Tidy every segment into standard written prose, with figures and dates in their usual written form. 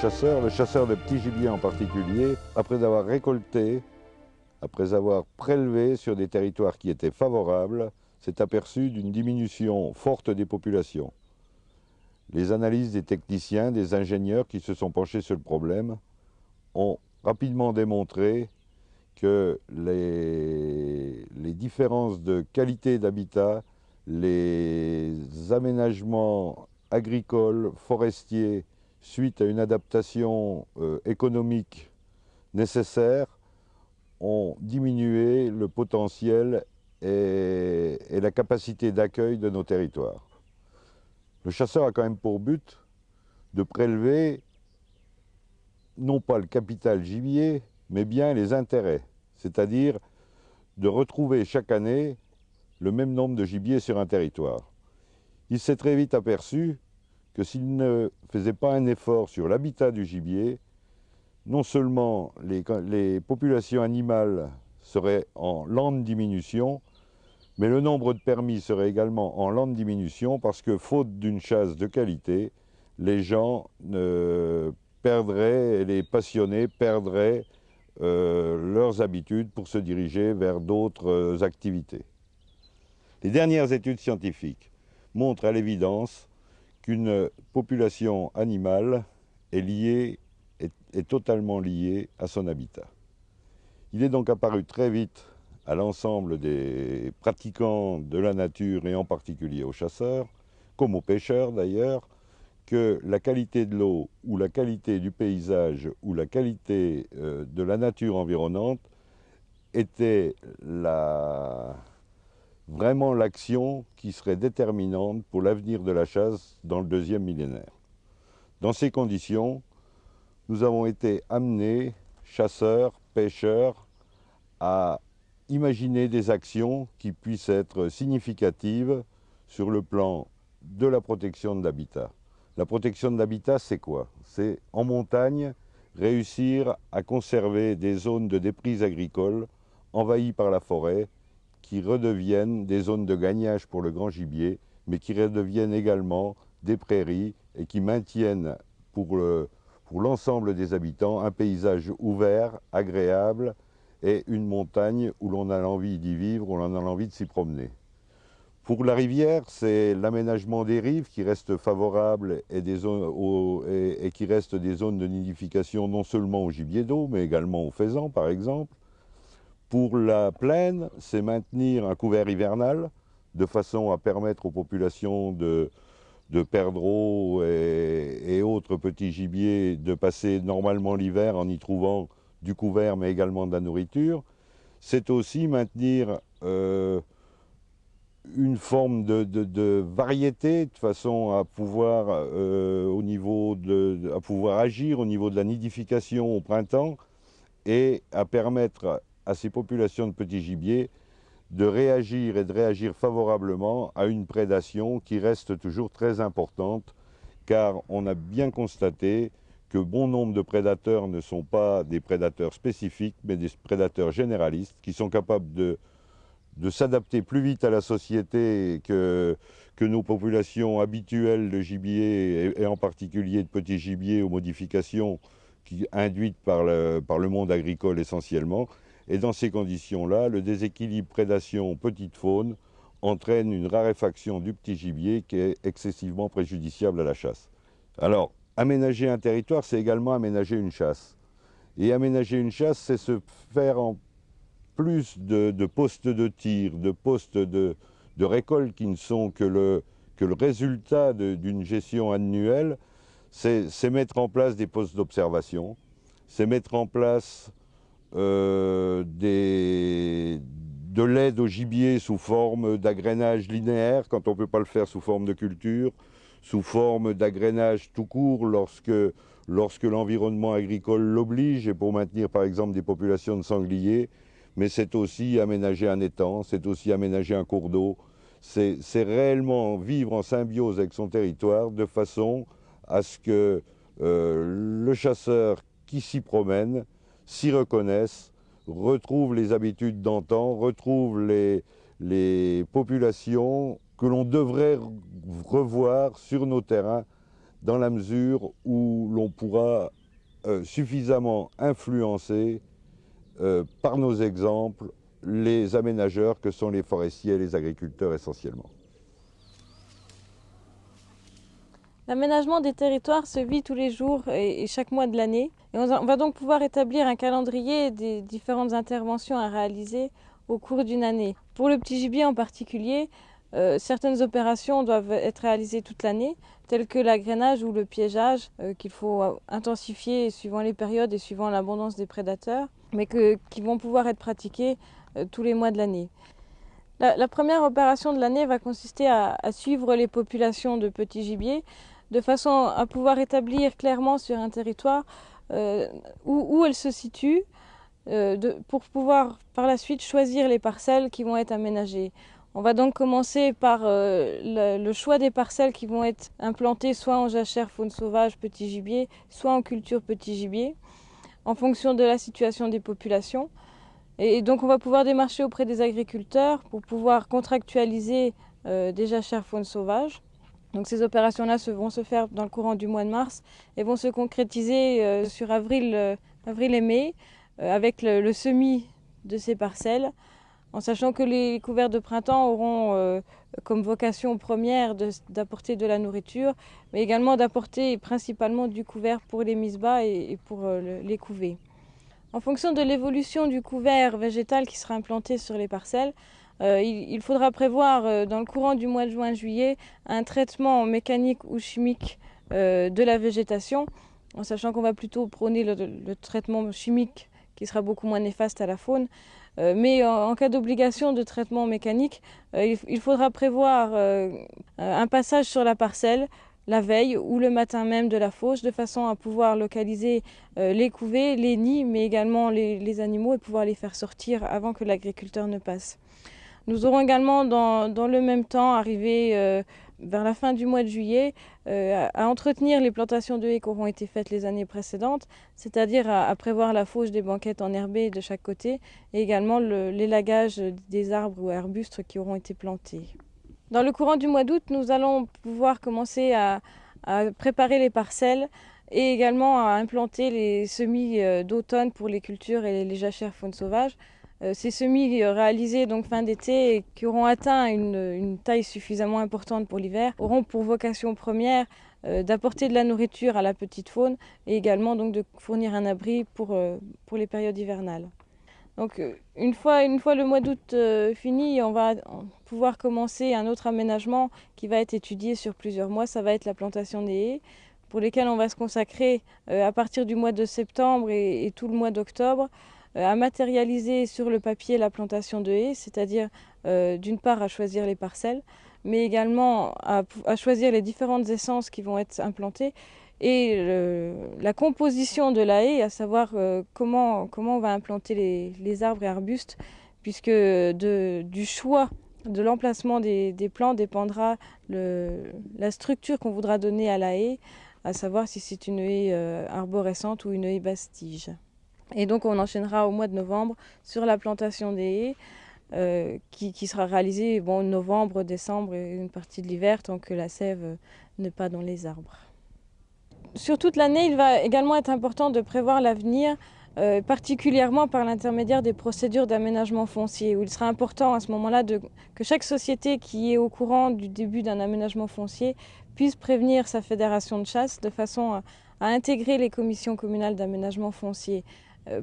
le chasseur de petit gibier en particulier, après avoir récolté, après avoir prélevé sur des territoires qui étaient favorables, s'est aperçu d'une diminution forte des populations. Les analyses des techniciens, des ingénieurs qui se sont penchés sur le problème ont rapidement démontré que les différences de qualité d'habitat, les aménagements agricoles, forestiers, suite à une adaptation économique nécessaire, ont diminué le potentiel et la capacité d'accueil de nos territoires. Le chasseur a quand même pour but de prélever non pas le capital gibier, mais bien les intérêts, c'est-à-dire de retrouver chaque année le même nombre de gibiers sur un territoire. Il s'est très vite aperçu que s'il ne faisait pas un effort sur l'habitat du gibier, non seulement les populations animales seraient en lente diminution, mais le nombre de permis serait également en lente diminution parce que, faute d'une chasse de qualité, les gens perdraient, et les passionnés perdraient leurs habitudes pour se diriger vers d'autres activités. Les dernières études scientifiques montrent à l'évidence qu'une population animale est totalement liée à son habitat. Il est donc apparu très vite à l'ensemble des pratiquants de la nature et en particulier aux chasseurs, comme aux pêcheurs d'ailleurs, que la qualité de l'eau ou la qualité du paysage ou la qualité de la nature environnante était vraiment l'action qui serait déterminante pour l'avenir de la chasse dans le deuxième millénaire. Dans ces conditions, nous avons été amenés, chasseurs, pêcheurs, à imaginer des actions qui puissent être significatives sur le plan de la protection de l'habitat. La protection de l'habitat, c'est quoi? C'est en montagne, réussir à conserver des zones de déprise agricole envahies par la forêt, qui redeviennent des zones de gagnage pour le grand gibier, mais qui redeviennent également des prairies et qui maintiennent pour l'ensemble des habitants un paysage ouvert, agréable et une montagne où l'on a envie d'y vivre, où l'on a envie de s'y promener. Pour la rivière, c'est l'aménagement des rives qui reste favorable et qui reste des zones de nidification non seulement au gibier d'eau, mais également aux faisans par exemple. Pour la plaine, c'est maintenir un couvert hivernal de façon à permettre aux populations de perdreaux et autres petits gibiers de passer normalement l'hiver en y trouvant du couvert mais également de la nourriture. C'est aussi maintenir une forme de variété de façon à pouvoir, à pouvoir agir au niveau de la nidification au printemps et à permettre à ces populations de petits gibiers de réagir et de réagir favorablement à une prédation qui reste toujours très importante, car on a bien constaté que bon nombre de prédateurs ne sont pas des prédateurs spécifiques, mais des prédateurs généralistes qui sont capables de s'adapter plus vite à la société que nos populations habituelles de gibier, et en particulier de petits gibiers aux modifications induites par le monde agricole essentiellement. Et dans ces conditions-là, le déséquilibre prédation-petite faune entraîne une raréfaction du petit gibier qui est excessivement préjudiciable à la chasse. Alors, aménager un territoire, c'est également aménager une chasse. Et aménager une chasse, c'est se faire en plus de postes de tir, de postes de récolte qui ne sont que le résultat d'une gestion annuelle, c'est mettre en place des postes d'observation, c'est mettre en place de l'aide au gibier sous forme d'agrainage linéaire, quand on ne peut pas le faire sous forme de culture, sous forme d'agrainage tout court lorsque l'environnement agricole l'oblige, et pour maintenir par exemple des populations de sangliers, mais c'est aussi aménager un étang, c'est aussi aménager un cours d'eau, c'est réellement vivre en symbiose avec son territoire de façon à ce que le chasseur qui s'y promène s'y reconnaissent, retrouvent les habitudes d'antan, retrouvent les populations que l'on devrait revoir sur nos terrains dans la mesure où l'on pourra suffisamment influencer par nos exemples les aménageurs que sont les forestiers et les agriculteurs essentiellement. L'aménagement des territoires se vit tous les jours et chaque mois de l'année. Et on va donc pouvoir établir un calendrier des différentes interventions à réaliser au cours d'une année. Pour le petit gibier en particulier, certaines opérations doivent être réalisées toute l'année, telles que l'agrainage ou le piégeage, qu'il faut intensifier suivant les périodes et suivant l'abondance des prédateurs, mais qui vont pouvoir être pratiquées tous les mois de l'année. La première opération de l'année va consister à suivre les populations de petits gibiers, de façon à pouvoir établir clairement sur un territoire où elles se situent, pour pouvoir par la suite choisir les parcelles qui vont être aménagées. On va donc commencer par le choix des parcelles qui vont être implantées soit en jachère faune sauvage petit gibier, soit en culture petit gibier, en fonction de la situation des populations. Et donc on va pouvoir démarcher auprès des agriculteurs pour pouvoir contractualiser des jachères faune sauvage. Donc ces opérations-là vont se faire dans le courant du mois de mars et vont se concrétiser sur avril et mai avec le semis de ces parcelles, en sachant que les couverts de printemps auront comme vocation première d'apporter de la nourriture, mais également d'apporter principalement du couvert pour les mises bas et pour les couvées. En fonction de l'évolution du couvert végétal qui sera implanté sur les parcelles, il faudra prévoir dans le courant du mois de juin-juillet un traitement mécanique ou chimique de la végétation, en sachant qu'on va plutôt prôner le traitement chimique qui sera beaucoup moins néfaste à la faune. Mais en cas d'obligation de traitement mécanique, il faudra prévoir un passage sur la parcelle la veille ou le matin même de la fauche, de façon à pouvoir localiser les couvées, les nids, mais également les animaux et pouvoir les faire sortir avant que l'agriculteur ne passe. Nous aurons également dans le même temps arrivé vers la fin du mois de juillet à entretenir les plantations de haies qui auront été faites les années précédentes, c'est-à-dire à prévoir la fauche des banquettes enherbées de chaque côté et également l'élagage des arbres ou arbustes qui auront été plantés. Dans le courant du mois d'août, nous allons pouvoir commencer à préparer les parcelles et également à implanter les semis d'automne pour les cultures et les jachères faune sauvage. Ces semis réalisés donc fin d'été et qui auront atteint une taille suffisamment importante pour l'hiver auront pour vocation première d'apporter de la nourriture à la petite faune et également donc de fournir un abri pour les périodes hivernales. Donc une fois le mois d'août fini, on va pouvoir commencer un autre aménagement qui va être étudié sur plusieurs mois. Ça va être la plantation des haies, pour lesquelles on va se consacrer à partir du mois de septembre et tout le mois d'octobre à matérialiser sur le papier la plantation de haies, c'est-à-dire d'une part à choisir les parcelles, mais également à choisir les différentes essences qui vont être implantées et la composition de la haie, à savoir comment on va implanter les arbres et arbustes, puisque du choix de l'emplacement des plants dépendra la structure qu'on voudra donner à la haie, à savoir si c'est une haie arborescente ou une haie basse tige. Et donc on enchaînera au mois de novembre sur la plantation des haies qui sera réalisée novembre, décembre et une partie de l'hiver tant que la sève n'est pas dans les arbres. Sur toute l'année, il va également être important de prévoir l'avenir, particulièrement par l'intermédiaire des procédures d'aménagement foncier, où il sera important à ce moment-là que chaque société qui est au courant du début d'un aménagement foncier puisse prévenir sa fédération de chasse de façon à intégrer les commissions communales d'aménagement foncier.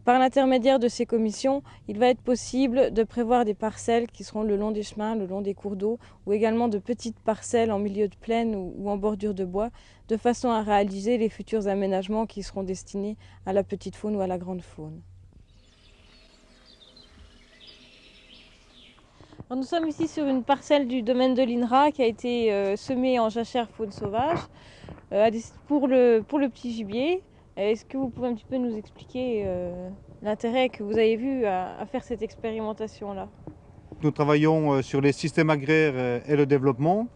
Par l'intermédiaire de ces commissions, il va être possible de prévoir des parcelles qui seront le long des chemins, le long des cours d'eau, ou également de petites parcelles en milieu de plaine ou en bordure de bois, de façon à réaliser les futurs aménagements qui seront destinés à la petite faune ou à la grande faune. Alors nous sommes ici sur une parcelle du domaine de l'INRA qui a été semée en jachère faune sauvage pour le petit gibier. Est-ce que vous pouvez un petit peu nous expliquer l'intérêt que vous avez vu à faire cette expérimentation-là? Nous travaillons sur les systèmes agraires et le développement.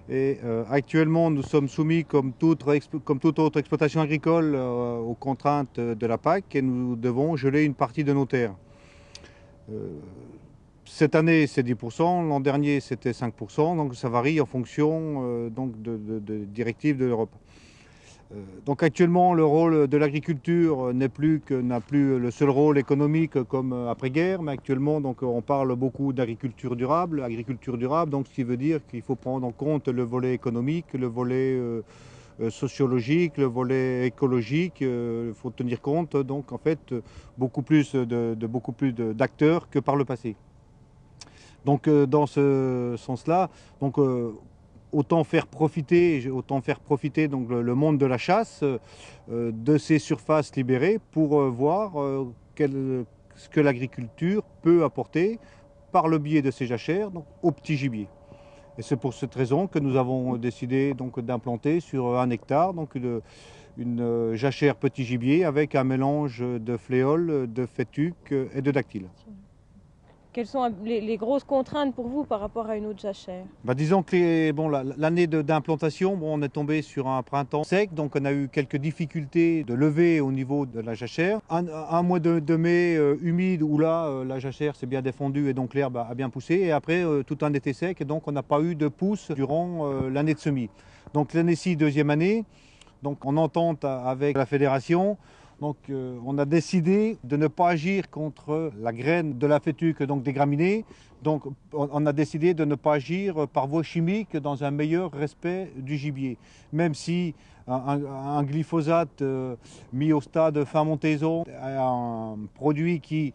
Et actuellement, nous sommes soumis, comme toute autre exploitation agricole, aux contraintes de la PAC et nous devons geler une partie de nos terres. Cette année, c'est 10%, l'an dernier, c'était 5%, donc ça varie en fonction de directives de l'Europe. Donc actuellement, le rôle de l'agriculture n'a plus le seul rôle économique comme après-guerre, mais actuellement donc, on parle beaucoup d'agriculture durable, donc ce qui veut dire qu'il faut prendre en compte le volet économique, le volet sociologique, le volet écologique. Il faut tenir compte donc en fait beaucoup plus d'acteurs que par le passé. Donc dans ce sens-là, donc autant faire profiter donc, le monde de la chasse de ces surfaces libérées pour voir ce que l'agriculture peut apporter par le biais de ces jachères donc, au petit gibier. Et c'est pour cette raison que nous avons décidé d'implanter sur 1 hectare donc, une jachère petit gibier avec un mélange de fléoles, de fétuques et de dactyles. Quelles sont les grosses contraintes pour vous par rapport à une autre jachère? Disons que l'année d'implantation, on est tombé sur un printemps sec, donc on a eu quelques difficultés de levée au niveau de la jachère. Un mois de mai humide où là, la jachère s'est bien défendue et donc l'herbe a bien poussé. Et après, tout un été sec et donc on n'a pas eu de pousse durant l'année de semis. Donc l'année-ci, deuxième année, donc en entente avec la fédération, donc, on a décidé de ne pas agir contre la graine de la fétuque, donc des graminées. Donc, on a décidé de ne pas agir par voie chimique dans un meilleur respect du gibier. Même si un glyphosate mis au stade fin montaison est un produit qui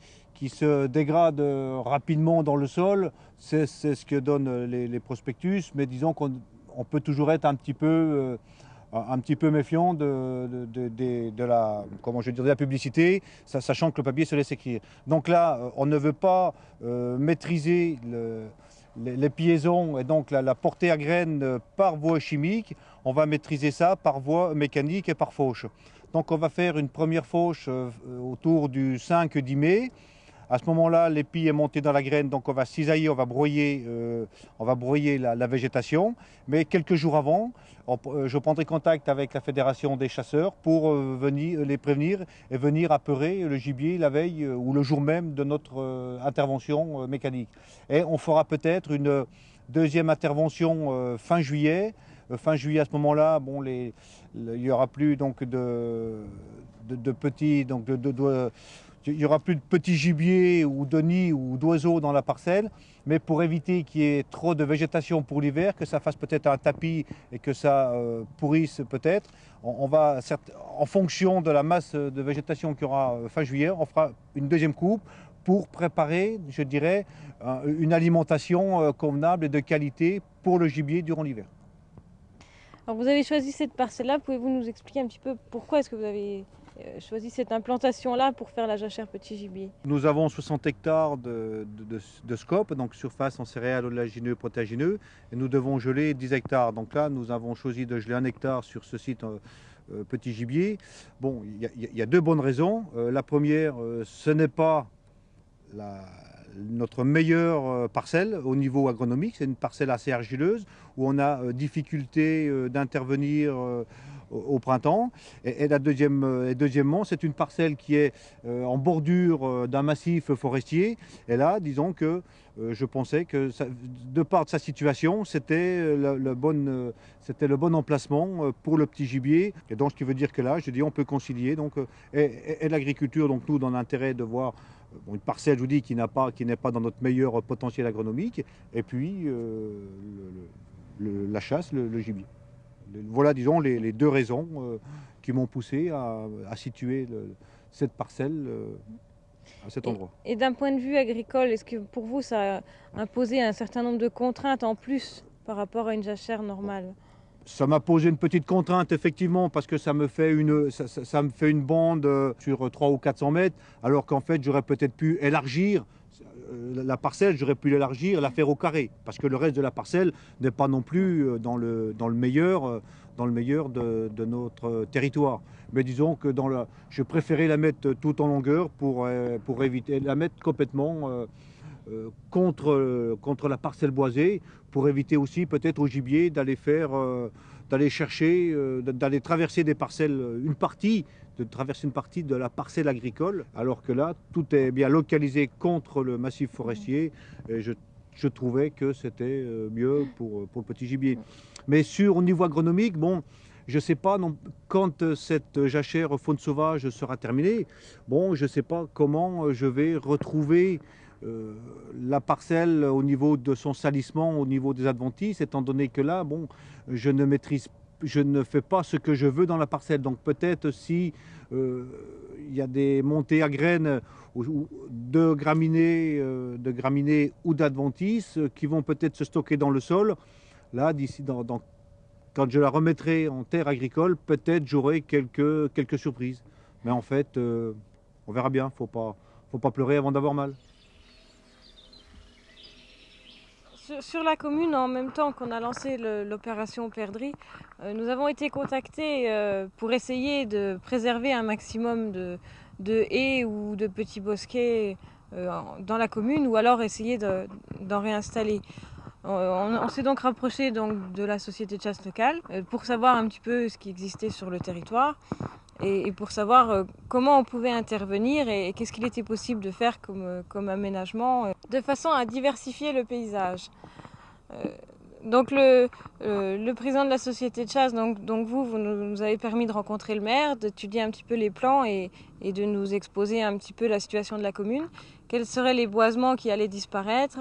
se dégrade rapidement dans le sol, c'est ce que donnent les prospectus. Mais disons qu'on peut toujours être un petit peu méfiant de la publicité, sachant que le papier se laisse écrire. Donc là, on ne veut pas maîtriser les piaisons et donc la portée à graines par voie chimique. On va maîtriser ça par voie mécanique et par fauche. Donc on va faire une première fauche autour du 5-10 mai. À ce moment-là, l'épi est monté dans la graine, donc on va cisailler, on va broyer la végétation. Mais quelques jours avant, je prendrai contact avec la Fédération des chasseurs pour venir les prévenir et venir apeurer le gibier la veille ou le jour même de notre intervention mécanique. Et on fera peut-être une deuxième intervention fin juillet. Fin juillet, à ce moment-là, il n'y aura plus donc de petits... Il n'y aura plus de petits gibiers ou de nids ou d'oiseaux dans la parcelle, mais pour éviter qu'il y ait trop de végétation pour l'hiver, que ça fasse peut-être un tapis et que ça pourrisse peut-être, on va, en fonction de la masse de végétation qu'il y aura fin juillet, on fera une deuxième coupe pour préparer, je dirais, une alimentation convenable et de qualité pour le gibier durant l'hiver. Alors vous avez choisi cette parcelle-là, pouvez-vous nous expliquer un petit peu pourquoi est-ce que vous avez choisi cette implantation-là pour faire la jachère petit gibier? Nous avons 60 hectares de scope, donc surface en céréales, oléagineux, protéagineux, et nous devons geler 10 hectares. Donc là, nous avons choisi de geler 1 hectare sur ce site petit gibier. Bon, il y a deux bonnes raisons. La première, ce n'est pas notre meilleure parcelle au niveau agronomique. C'est une parcelle assez argileuse où on a difficulté d'intervenir au printemps. Et deuxièmement, c'est une parcelle qui est en bordure d'un massif forestier. Et là, disons que je pensais que, de par de sa situation, c'était le bon emplacement pour le petit gibier. Et donc, ce qui veut dire que là, je dis, on peut concilier et l'agriculture. Donc, nous, dans l'intérêt de voir une parcelle, je vous dis, qui n'est pas dans notre meilleur potentiel agronomique, et puis la chasse, le gibier. Voilà, disons, les deux raisons qui m'ont poussé à situer cette parcelle à cet endroit. Et d'un point de vue agricole, est-ce que pour vous, ça a imposé un certain nombre de contraintes en plus par rapport à une jachère normale? Ça m'a posé une petite contrainte, effectivement, parce que ça me fait une bande sur 300 ou 400 mètres, alors qu'en fait, j'aurais peut-être pu élargir la parcelle, j'aurais pu l'élargir, la faire au carré, parce que le reste de la parcelle n'est pas non plus dans le meilleur de notre territoire. Mais disons que je préférais la mettre tout en longueur pour éviter la mettre complètement contre la parcelle boisée, pour éviter aussi peut-être au gibier d'aller traverser des parcelles, traverser une partie de la parcelle agricole, alors que là, tout est bien localisé contre le massif forestier, et je trouvais que c'était mieux pour le petit gibier. Mais au niveau agronomique, bon, Je ne sais pas quand cette jachère faune sauvage sera terminée. Bon, je ne sais pas comment je vais retrouver la parcelle au niveau de son salissement, au niveau des adventices, étant donné que là, bon, je ne fais pas ce que je veux dans la parcelle. Donc peut-être si il y a des montées à graines de graminées ou d'adventices qui vont peut-être se stocker dans le sol, là, quand je la remettrai en terre agricole, peut-être j'aurai quelques surprises. Mais en fait, on verra bien. Faut pas pleurer avant d'avoir mal. Sur la commune, en même temps qu'on a lancé l'opération Perdrix, nous avons été contactés pour essayer de préserver un maximum de haies ou de petits bosquets dans la commune, ou alors essayer d'en réinstaller. On s'est donc rapproché de la société de chasse locale pour savoir un petit peu ce qui existait sur le territoire et pour savoir comment on pouvait intervenir et qu'est-ce qu'il était possible de faire comme aménagement de façon à diversifier le paysage. Donc le président de la société de chasse, donc vous nous avez permis de rencontrer le maire, d'étudier un petit peu les plans et de nous exposer un petit peu la situation de la commune, quels seraient les boisements qui allaient disparaître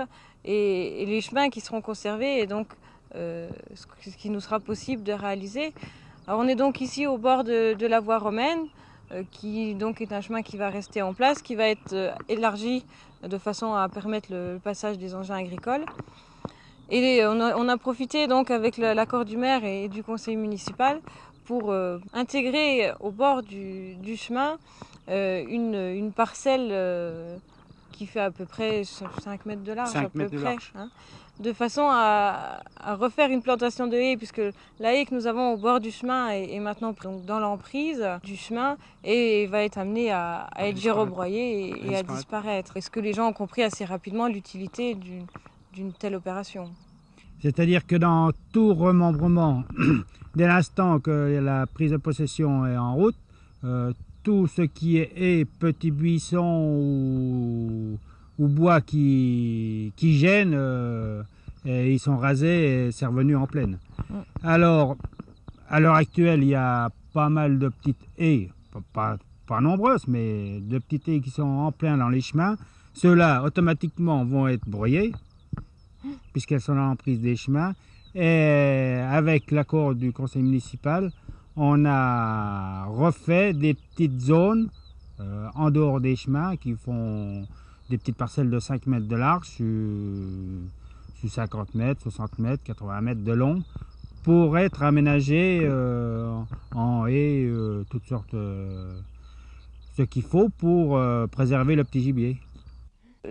et les chemins qui seront conservés et donc ce qui nous sera possible de réaliser. Alors on est donc ici au bord de la voie romaine, qui donc est un chemin qui va rester en place, qui va être élargi de façon à permettre le passage des engins agricoles. Et on a profité donc avec l'accord du maire et du conseil municipal pour intégrer au bord du chemin une parcelle qui fait à peu près 5 mètres de large, 5 mètres de large. Hein, de façon à refaire une plantation de haies, puisque la haie que nous avons au bord du chemin est maintenant dans l'emprise du chemin et va être amenée à être gyrobroyée et à disparaître. Est-ce que les gens ont compris assez rapidement l'utilité d'une telle opération? C'est-à-dire que dans tout remembrement, dès l'instant que la prise de possession est en route, tout ce qui est haies, petits buissons ou bois qui gênent, ils sont rasés et c'est revenu en plaine. Alors, à l'heure actuelle, il y a pas mal de petites haies, pas nombreuses, mais de petites haies qui sont en plein dans les chemins. Ceux-là, automatiquement, vont être broyés, puisqu'elles sont dans l'emprise des chemins. Et avec l'accord du conseil municipal, on a refait des petites zones en dehors des chemins qui font des petites parcelles de 5 mètres de large sur 50 mètres, 60 mètres, 80 mètres de long pour être aménagées en haies, toutes sortes, ce qu'il faut pour préserver le petit gibier.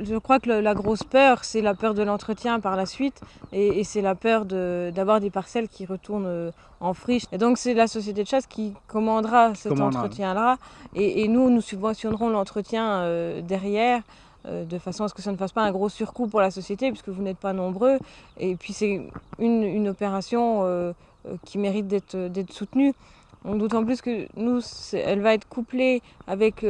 Je crois que la grosse peur, c'est la peur de l'entretien par la suite et c'est la peur d'avoir des parcelles qui retournent en friche. Et donc c'est la société de chasse qui commandera cet entretien-là et nous subventionnerons l'entretien derrière de façon à ce que ça ne fasse pas un gros surcoût pour la société puisque vous n'êtes pas nombreux. Et puis c'est une opération qui mérite d'être soutenue. D'autant plus que nous, elle va être couplée avec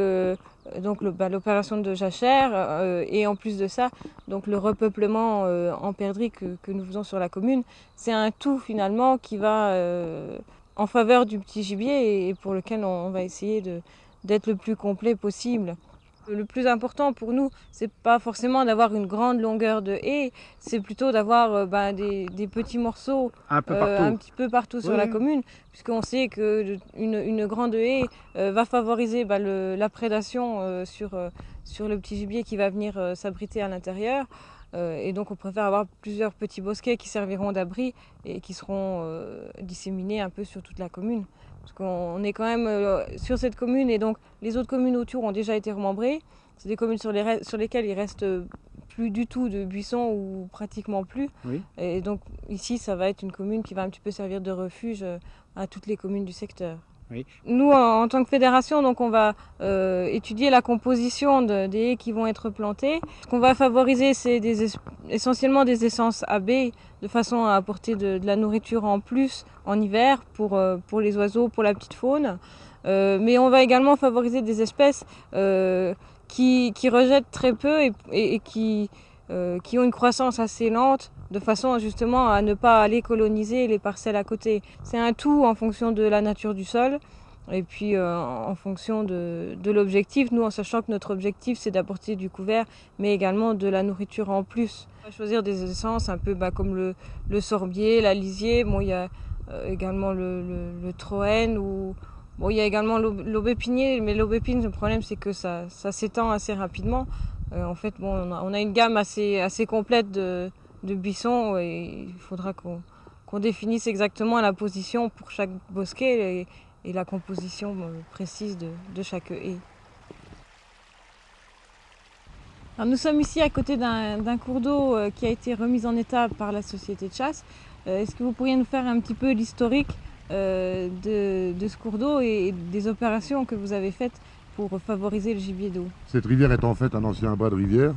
donc l'opération de jachère et en plus de ça, donc le repeuplement en perdrix que nous faisons sur la commune. C'est un tout finalement qui va en faveur du petit gibier et pour lequel on va essayer d'être le plus complet possible. Le plus important pour nous, c'est pas forcément d'avoir une grande longueur de haie, c'est plutôt d'avoir des petits morceaux un petit peu partout sur la commune, puisqu'on sait qu'une grande haie va favoriser la prédation sur le petit gibier qui va venir s'abriter à l'intérieur. Et donc on préfère avoir plusieurs petits bosquets qui serviront d'abri et qui seront disséminés un peu sur toute la commune. Parce qu'on est quand même sur cette commune et donc les autres communes autour ont déjà été remembrées. C'est des communes sur lesquelles il reste plus du tout de buissons ou pratiquement plus. Oui. Et donc ici, ça va être une commune qui va un petit peu servir de refuge à toutes les communes du secteur. Oui. Nous, en tant que fédération, donc on va étudier la composition des haies qui vont être plantées. Ce qu'on va favoriser, c'est essentiellement des essences à baies, de façon à apporter de la nourriture en plus en hiver pour les oiseaux, pour la petite faune. Mais on va également favoriser des espèces qui rejettent très peu et qui qui ont une croissance assez lente, de façon justement à ne pas aller coloniser les parcelles à côté. C'est un tout en fonction de la nature du sol et puis en fonction de l'objectif, nous en sachant que notre objectif c'est d'apporter du couvert mais également de la nourriture en plus. On va choisir des essences un peu comme le sorbier, la lisier, bon, il y a également le troène ou bon, il y a également l'aubépinier, mais l'aubépine, le problème c'est que ça s'étend assez rapidement. En fait, bon, on a une gamme assez complète de buissons et il faudra qu'on définisse exactement la position pour chaque bosquet et la composition précise de chaque haie. Alors, nous sommes ici à côté d'un cours d'eau qui a été remis en état par la société de chasse. Est-ce que vous pourriez nous faire un petit peu l'historique de ce cours d'eau et des opérations que vous avez faites pour favoriser le gibier d'eau? Cette rivière est en fait un ancien bras de rivière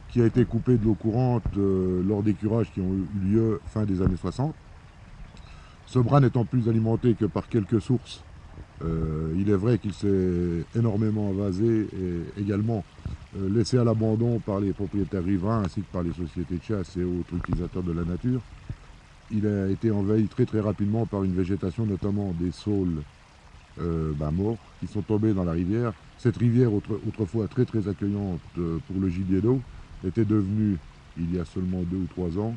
qui a été coupé de l'eau courante lors des curages qui ont eu lieu fin des années 60. Ce bras n'étant plus alimenté que par quelques sources, il est vrai qu'il s'est énormément invasé et également laissé à l'abandon par les propriétaires riverains ainsi que par les sociétés de chasse et autres utilisateurs de la nature. Il a été envahi très rapidement par une végétation, notamment des saules morts qui sont tombés dans la rivière. Cette rivière, autrefois très accueillante pour le gibier d'eau, était devenue, il y a seulement 2 ou 3 ans,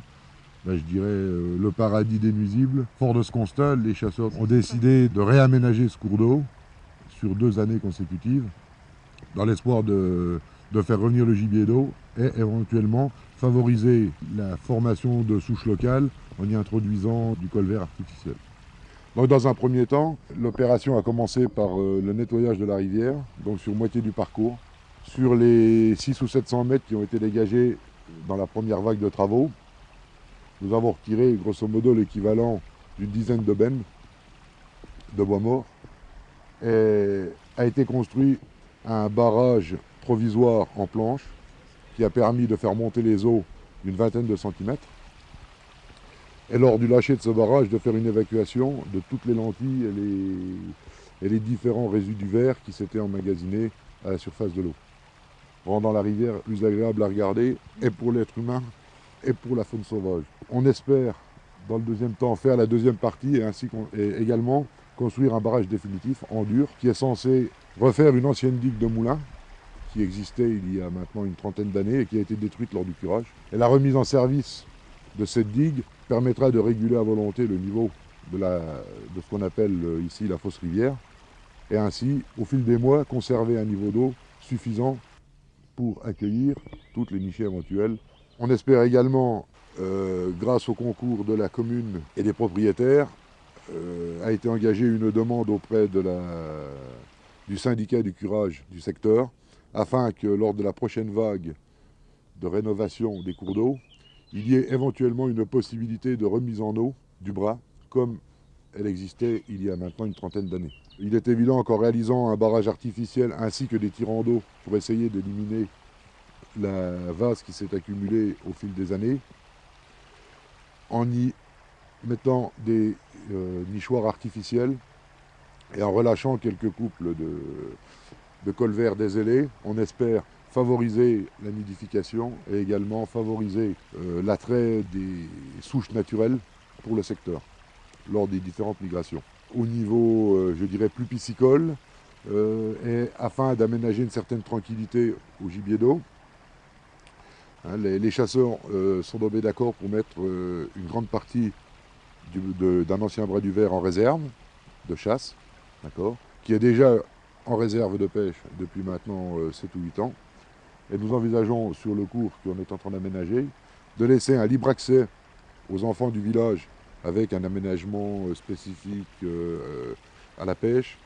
je dirais le paradis des nuisibles. Fort de ce constat, les chasseurs ont décidé de réaménager ce cours d'eau sur 2 années consécutives, dans l'espoir de faire revenir le gibier d'eau et éventuellement favoriser la formation de souches locales en y introduisant du colvert artificiel. Donc dans un premier temps, l'opération a commencé par le nettoyage de la rivière, donc sur moitié du parcours. Sur les 600 ou 700 mètres qui ont été dégagés dans la première vague de travaux, nous avons retiré grosso modo l'équivalent d'une dizaine de bennes de bois mort et a été construit un barrage provisoire en planche qui a permis de faire monter les eaux d'une vingtaine de centimètres. Et lors du lâcher de ce barrage, de faire une évacuation de toutes les lentilles et les différents résidus verts qui s'étaient emmagasinés à la surface de l'eau, rendant la rivière plus agréable à regarder et pour l'être humain et pour la faune sauvage. On espère dans le deuxième temps faire la deuxième partie et également construire un barrage définitif en dur qui est censé refaire une ancienne digue de moulin qui existait il y a maintenant une trentaine d'années et qui a été détruite lors du curage. Et la remise en service de cette digue permettra de réguler à volonté le niveau de ce qu'on appelle ici la fosse rivière et ainsi, au fil des mois, conserver un niveau d'eau suffisant pour accueillir toutes les nichées éventuelles. On espère également, grâce au concours de la commune et des propriétaires, a été engagée une demande auprès du syndicat du curage du secteur afin que lors de la prochaine vague de rénovation des cours d'eau, il y ait éventuellement une possibilité de remise en eau du bras comme elle existait il y a maintenant une trentaine d'années. Il est évident qu'en réalisant un barrage artificiel ainsi que des tirants d'eau pour essayer d'éliminer la vase qui s'est accumulée au fil des années, en y mettant des nichoirs artificiels et en relâchant quelques couples de colverts déselés, on espère favoriser la nidification et également favoriser l'attrait des souches naturelles pour le secteur lors des différentes migrations. Au niveau, je dirais, plus piscicole, et afin d'aménager une certaine tranquillité au gibier d'eau, les chasseurs sont tombés d'accord pour mettre une grande partie d'un ancien bras du Ver en réserve de chasse, qui est déjà en réserve de pêche depuis maintenant 7 ou 8 ans. Et nous envisageons sur le cours qu'on est en train d'aménager, de laisser un libre accès aux enfants du village avec un aménagement spécifique à la pêche,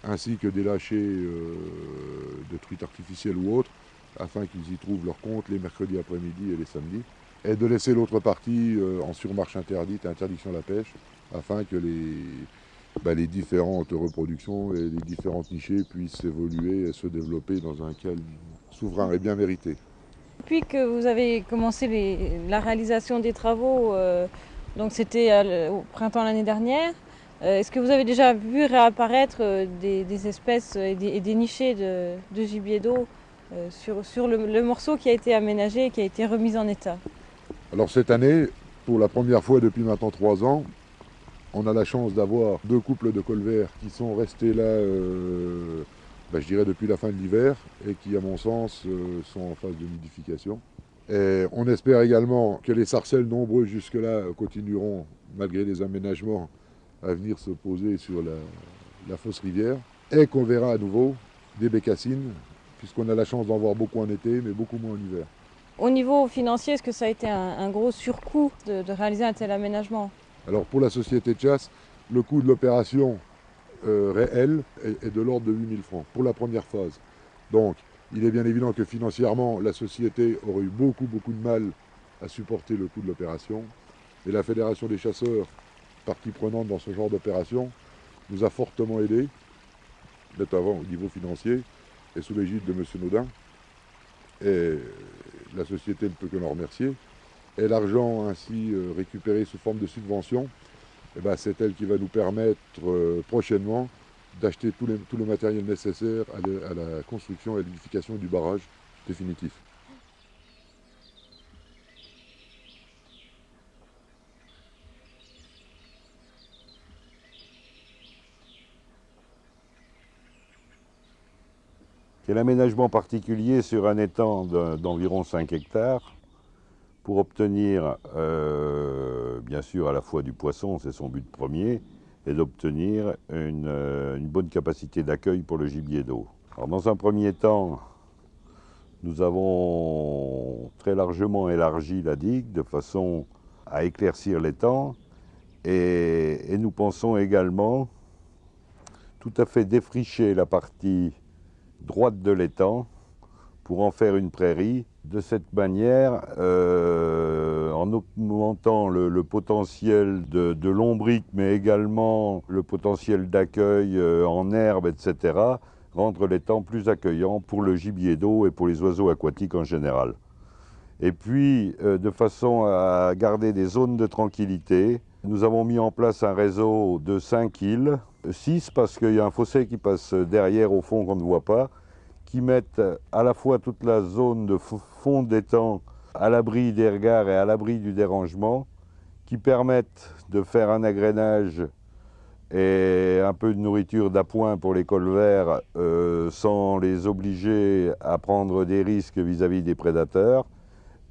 ainsi que des lâchers de truites artificielles ou autres, afin qu'ils y trouvent leur compte les mercredis après-midi et les samedis, et de laisser l'autre partie en surmarche interdite, interdiction de la pêche, afin que les différentes reproductions et les différentes nichées puissent évoluer et se développer dans un calme souverain et bien mérité. Depuis que vous avez commencé la réalisation des travaux, donc c'était au printemps l'année dernière, est-ce que vous avez déjà vu réapparaître des espèces et des nichées de gibier d'eau sur le morceau qui a été aménagé et qui a été remis en état. Alors cette année, pour la première fois depuis maintenant 3 ans, on a la chance d'avoir 2 couples de colverts qui sont restés là, je dirais depuis la fin de l'hiver, et qui à mon sens sont en phase de nidification. Et on espère également que les sarcelles nombreux jusque-là continueront, malgré les aménagements, à venir se poser sur la fausse rivière, et qu'on verra à nouveau des bécassines, puisqu'on a la chance d'en voir beaucoup en été, mais beaucoup moins en hiver. Au niveau financier, est-ce que ça a été un gros surcoût de réaliser un tel aménagement? Alors pour la société de chasse, le coût de l'opération réel est de l'ordre de 8 000 francs pour la première phase. Donc il est bien évident que financièrement, la société aurait eu beaucoup de mal à supporter le coût de l'opération. Et la Fédération des chasseurs, partie prenante dans ce genre d'opération, nous a fortement aidés, notamment au niveau financier, et sous l'égide de M. Naudin. Et la société ne peut que l'en remercier. Et l'argent ainsi récupéré sous forme de subvention, c'est elle qui va nous permettre prochainement d'acheter tout le matériel nécessaire à la construction et à l'édification du barrage définitif. C'est l'aménagement particulier sur un étang d'environ 5 hectares pour obtenir, bien sûr, à la fois du poisson, c'est son but premier, et d'obtenir une bonne capacité d'accueil pour le gibier d'eau. Alors, dans un premier temps, nous avons très largement élargi la digue de façon à éclaircir l'étang, et nous pensons également tout à fait défricher la partie droite de l'étang pour en faire une prairie. De cette manière, en augmentant le potentiel de lombric, mais également le potentiel d'accueil en herbe, etc., rendre l'étang plus accueillant pour le gibier d'eau et pour les oiseaux aquatiques en général. Et puis, de façon à garder des zones de tranquillité, nous avons mis en place un réseau de 5 îles, 6 parce qu'il y a un fossé qui passe derrière au fond qu'on ne voit pas, qui mettent à la fois toute la zone de fond d'étang à l'abri des regards et à l'abri du dérangement, qui permettent de faire un agrénage et un peu de nourriture d'appoint pour les colverts sans les obliger à prendre des risques vis-à-vis des prédateurs,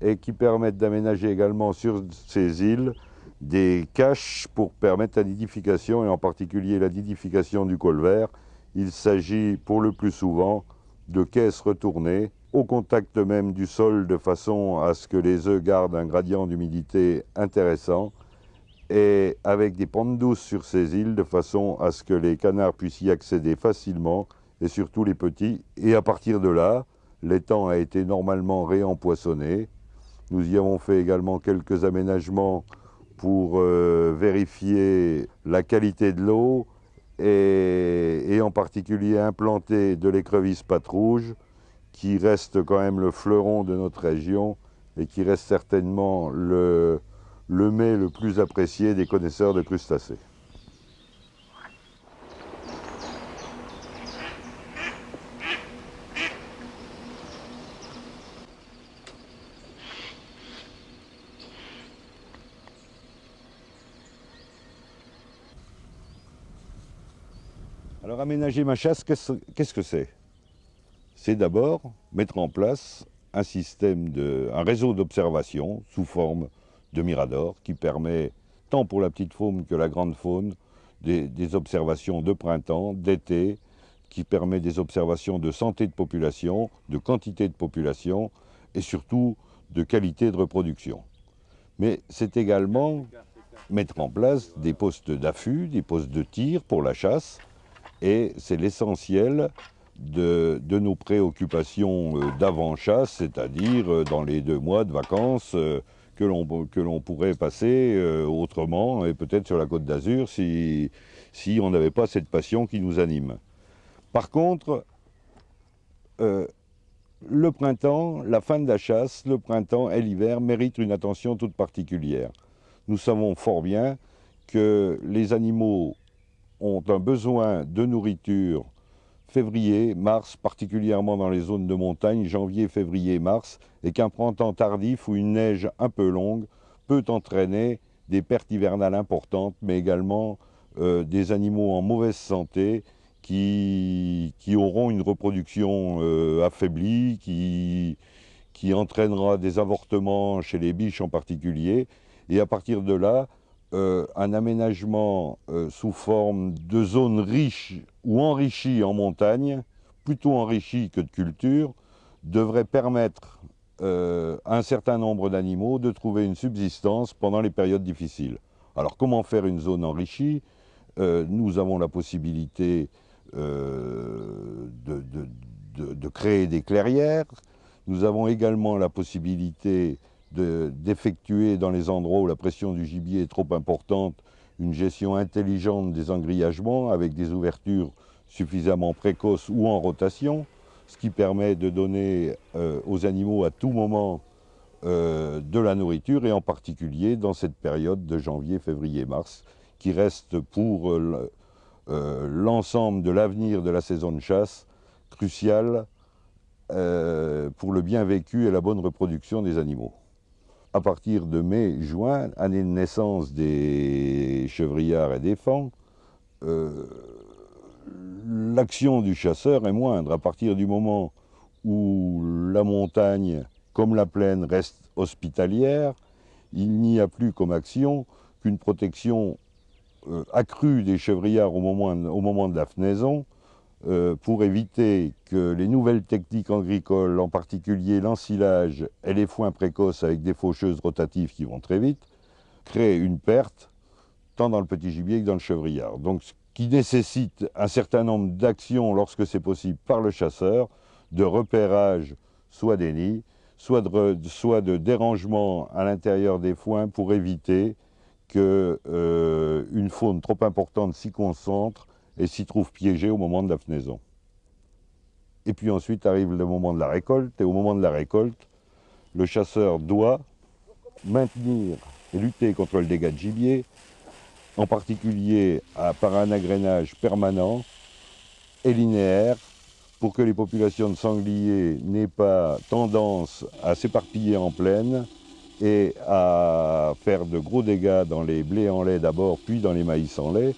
et qui permettent d'aménager également sur ces îles des caches pour permettre la nidification, et en particulier la nidification du colvert. Il s'agit pour le plus souvent de caisses retournées au contact même du sol de façon à ce que les œufs gardent un gradient d'humidité intéressant, et avec des pentes douces sur ces îles de façon à ce que les canards puissent y accéder facilement, et surtout les petits. Et à partir de là, l'étang a été normalement réempoissonné. Nous y avons fait également quelques aménagements pour vérifier la qualité de l'eau, et en particulier implanter de l'écrevisse patte rouge, qui reste quand même le fleuron de notre région et qui reste certainement le mets le plus apprécié des connaisseurs de crustacés. Alors aménager ma chasse, qu'est-ce que c'est? C'est d'abord mettre en place un réseau d'observation sous forme de mirador qui permet, tant pour la petite faune que la grande faune, des observations de printemps, d'été, qui permet des observations de santé de population, de quantité de population et surtout de qualité de reproduction. Mais c'est également mettre en place des postes d'affût, des postes de tir pour la chasse, et c'est l'essentiel de nos préoccupations d'avant-chasse, c'est-à-dire dans les 2 mois de vacances que l'on pourrait passer autrement, et peut-être sur la Côte d'Azur si on n'avait pas cette passion qui nous anime. Par contre, le printemps, la fin de la chasse, le printemps et l'hiver méritent une attention toute particulière. Nous savons fort bien que les animaux ont un besoin de nourriture février, mars, particulièrement dans les zones de montagne, janvier, février, mars, et qu'un printemps tardif ou une neige un peu longue peut entraîner des pertes hivernales importantes, mais également des animaux en mauvaise santé qui auront une reproduction affaiblie, qui entraînera des avortements chez les biches en particulier. Et à partir de là, un aménagement sous forme de zones riches ou enrichies en montagne, plutôt enrichies que de culture, devrait permettre à un certain nombre d'animaux de trouver une subsistance pendant les périodes difficiles. Alors comment faire une zone enrichie? Nous avons la possibilité de créer des clairières. Nous avons également la possibilité d'effectuer dans les endroits où la pression du gibier est trop importante une gestion intelligente des engrillagements avec des ouvertures suffisamment précoces ou en rotation, ce qui permet de donner aux animaux à tout moment de la nourriture, et en particulier dans cette période de janvier, février, mars, qui reste pour l'ensemble de l'avenir de la saison de chasse cruciale pour le bien vécu et la bonne reproduction des animaux. À partir de mai-juin, année de naissance des chevrillards et des faons, l'action du chasseur est moindre. À partir du moment où la montagne, comme la plaine, reste hospitalière, il n'y a plus comme action qu'une protection accrue des chevrillards au moment de la fenaison, pour éviter que les nouvelles techniques agricoles, en particulier l'ensilage et les foins précoces avec des faucheuses rotatives qui vont très vite, créent une perte tant dans le petit gibier que dans le chevrillard. Donc, ce qui nécessite un certain nombre d'actions lorsque c'est possible par le chasseur, de repérage soit des nids, soit de dérangement à l'intérieur des foins pour éviter qu'une faune trop importante s'y concentre et s'y trouve piégée au moment de la fenaison. Et puis ensuite arrive le moment de la récolte, et au moment de la récolte, le chasseur doit maintenir et lutter contre le dégât de gibier, en particulier par un agrénage permanent et linéaire, pour que les populations de sangliers n'aient pas tendance à s'éparpiller en plaine et à faire de gros dégâts dans les blés en lait d'abord, puis dans les maïs en lait,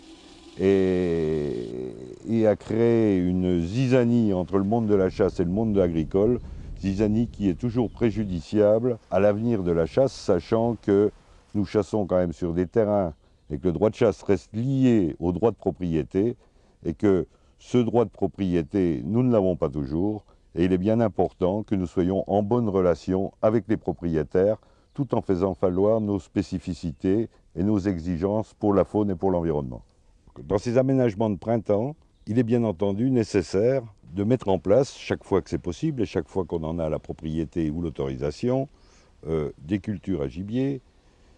et à créer une zizanie entre le monde de la chasse et le monde agricole, zizanie qui est toujours préjudiciable à l'avenir de la chasse, sachant que nous chassons quand même sur des terrains et que le droit de chasse reste lié au droit de propriété, et que ce droit de propriété, nous ne l'avons pas toujours, et il est bien important que nous soyons en bonne relation avec les propriétaires, tout en faisant valoir nos spécificités et nos exigences pour la faune et pour l'environnement. Dans ces aménagements de printemps, il est bien entendu nécessaire de mettre en place, chaque fois que c'est possible et chaque fois qu'on en a la propriété ou l'autorisation, des cultures à gibier.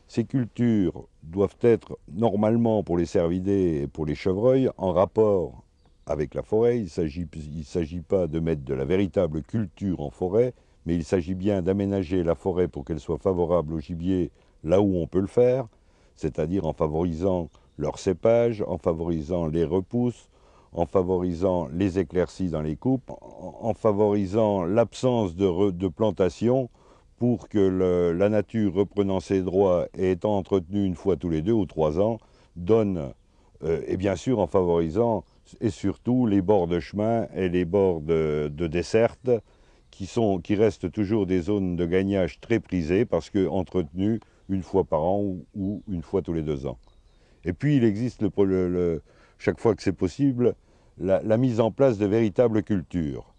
Ces cultures doivent être normalement pour les cervidés et pour les chevreuils en rapport avec la forêt. Il ne s'agit pas de mettre de la véritable culture en forêt, mais il s'agit bien d'aménager la forêt pour qu'elle soit favorable au gibier là où on peut le faire, c'est-à-dire en favorisant leur cépage, en favorisant les repousses, en favorisant les éclaircies dans les coupes, en favorisant l'absence de plantation pour que la nature, reprenant ses droits et étant entretenue une fois tous les 2 ou 3 ans, donne, et bien sûr en favorisant et surtout les bords de chemin et les bords de desserte, qui restent toujours des zones de gagnage très prisées parce qu'entretenues une fois par an ou une fois tous les 2 ans. Et puis il existe, chaque fois que c'est possible, la mise en place de véritables cultures.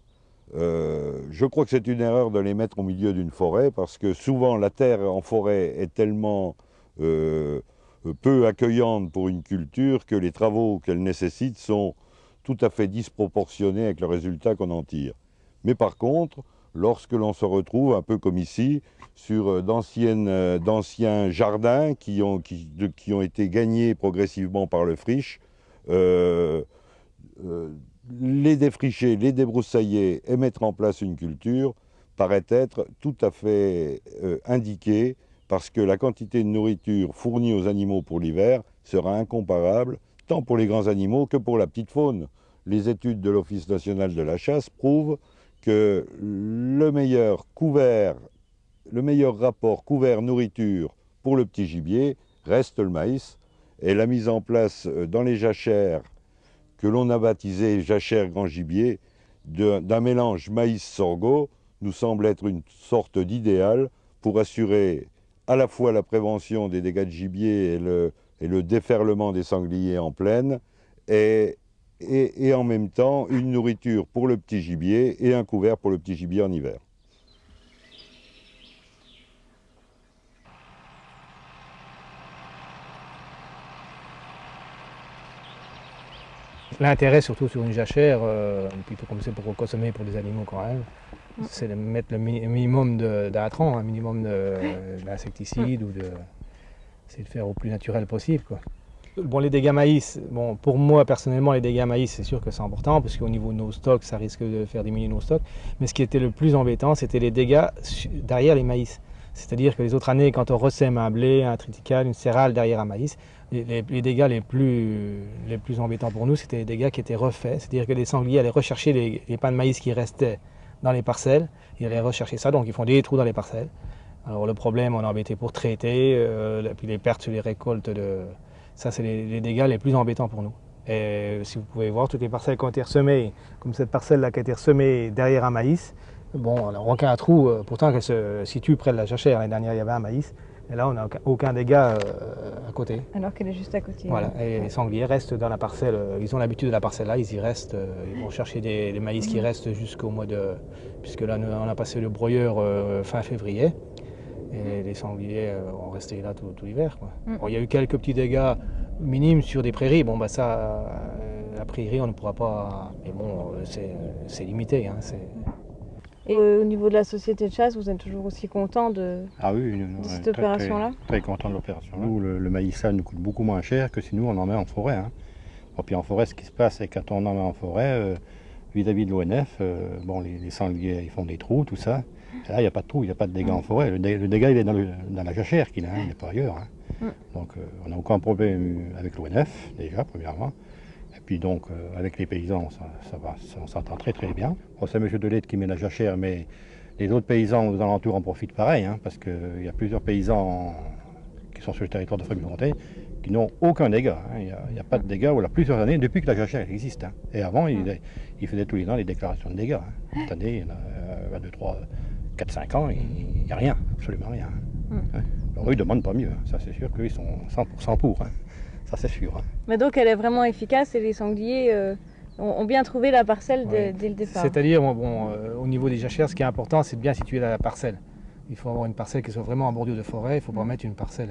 Je crois que c'est une erreur de les mettre au milieu d'une forêt, parce que souvent la terre en forêt est tellement peu accueillante pour une culture que les travaux qu'elle nécessite sont tout à fait disproportionnés avec le résultat qu'on en tire. Mais par contre, lorsque l'on se retrouve, un peu comme ici, sur d'anciens jardins qui ont été gagnés progressivement par le friche, les défricher, les débroussailler et mettre en place une culture paraît être tout à fait indiqué, parce que la quantité de nourriture fournie aux animaux pour l'hiver sera incomparable, tant pour les grands animaux que pour la petite faune. les études de l'Office national de la chasse prouvent que le meilleur rapport couvert-nourriture pour le petit gibier reste le maïs. Et la mise en place dans les jachères que l'on a baptisé jachère grand gibier d'un mélange maïs-sorgho nous semble être une sorte d'idéal pour assurer à la fois la prévention des dégâts de gibier et le déferlement des sangliers en plaine et en même temps une nourriture pour le petit gibier et un couvert pour le petit gibier en hiver. L'intérêt, surtout sur une jachère, plutôt comme c'est pour consommer pour des animaux quand même, c'est de mettre le minimum d'intrants, un minimum d'insecticides c'est de faire au plus naturel possible, quoi. Bon, les dégâts maïs, bon, pour moi personnellement, les dégâts maïs, c'est sûr que c'est important parce qu'au niveau de nos stocks, ça risque de faire diminuer nos stocks. Mais ce qui était le plus embêtant, c'était les dégâts derrière les maïs. C'est-à-dire que les autres années, quand on ressème un blé, un triticale, une céréale derrière un maïs, les dégâts les plus embêtants pour nous, c'était les dégâts qui étaient refaits. C'est-à-dire que les sangliers allaient rechercher les pains de maïs qui restaient dans les parcelles. Ils allaient rechercher ça, donc ils font des trous dans les parcelles. Alors le problème, on est embêté pour traiter, puis les pertes sur les récoltes, ça c'est les dégâts les plus embêtants pour nous. Et si vous pouvez voir, toutes les parcelles qui ont été ressemées, comme cette parcelle-là qui a été ressemée derrière un maïs, bon, alors aucun trou, pourtant qu'elle se situe près de la jachère. L'année dernière, il y avait un maïs, et là, on n'a aucun dégât à côté. Alors qu'elle est juste à côté. Voilà, et les sangliers restent dans la parcelle, ils ont l'habitude de la parcelle là, ils y restent, ils vont chercher les maïs qui restent jusqu'au mois de... Puisque là, on a passé le broyeur fin février, et les sangliers ont resté là tout l'hiver. Bon, il y a eu quelques petits dégâts minimes sur des prairies, bon, bah ça, la prairie, on ne pourra pas... Mais bon, c'est limité, hein, Et au niveau de la société de chasse, vous êtes toujours aussi content de cette opération-là? Très content de l'opération. Nous, le maïs là nous coûte beaucoup moins cher que si nous on en met en forêt. Hein. Et puis en forêt, ce qui se passe, c'est que quand on en met en forêt, vis-à-vis de l'ONF, bon, les sangliers ils font des trous, tout ça. Et là, il n'y a pas de trou, il n'y a pas de dégâts en forêt. Le dégât, il est dans la jachère qu'il a, il n'est pas ailleurs. Hein. Donc on n'a aucun problème avec l'ONF, déjà, premièrement. Et puis donc, avec les paysans, on s'entend très très bien. Bon, c'est M. Delette qui met la jachère, mais les autres paysans aux alentours en profitent pareil, hein, parce qu'il y a plusieurs paysans qui sont sur le territoire de Frémilly-Comté qui n'ont aucun dégât. Hein. Il n'y a pas de dégâts, voilà, plusieurs années, depuis que la jachère existe. Hein. Et avant, il faisait tous les ans les déclarations de dégâts. Hein. Cette année, il y en a 2, 3, 4, 5 ans, il n'y a rien, absolument rien. Hein. Alors eux, ils ne demandent pas mieux, hein. Ça c'est sûr qu'ils sont 100% pour. Hein. Ça c'est sûr. Hein. Mais donc elle est vraiment efficace et les sangliers ont bien trouvé la parcelle dès le départ. C'est-à-dire, bon, au niveau des jachères, ce qui est important, c'est de bien situer la parcelle. Il faut avoir une parcelle qui soit vraiment en bordure de forêt, il ne faut pas mettre une parcelle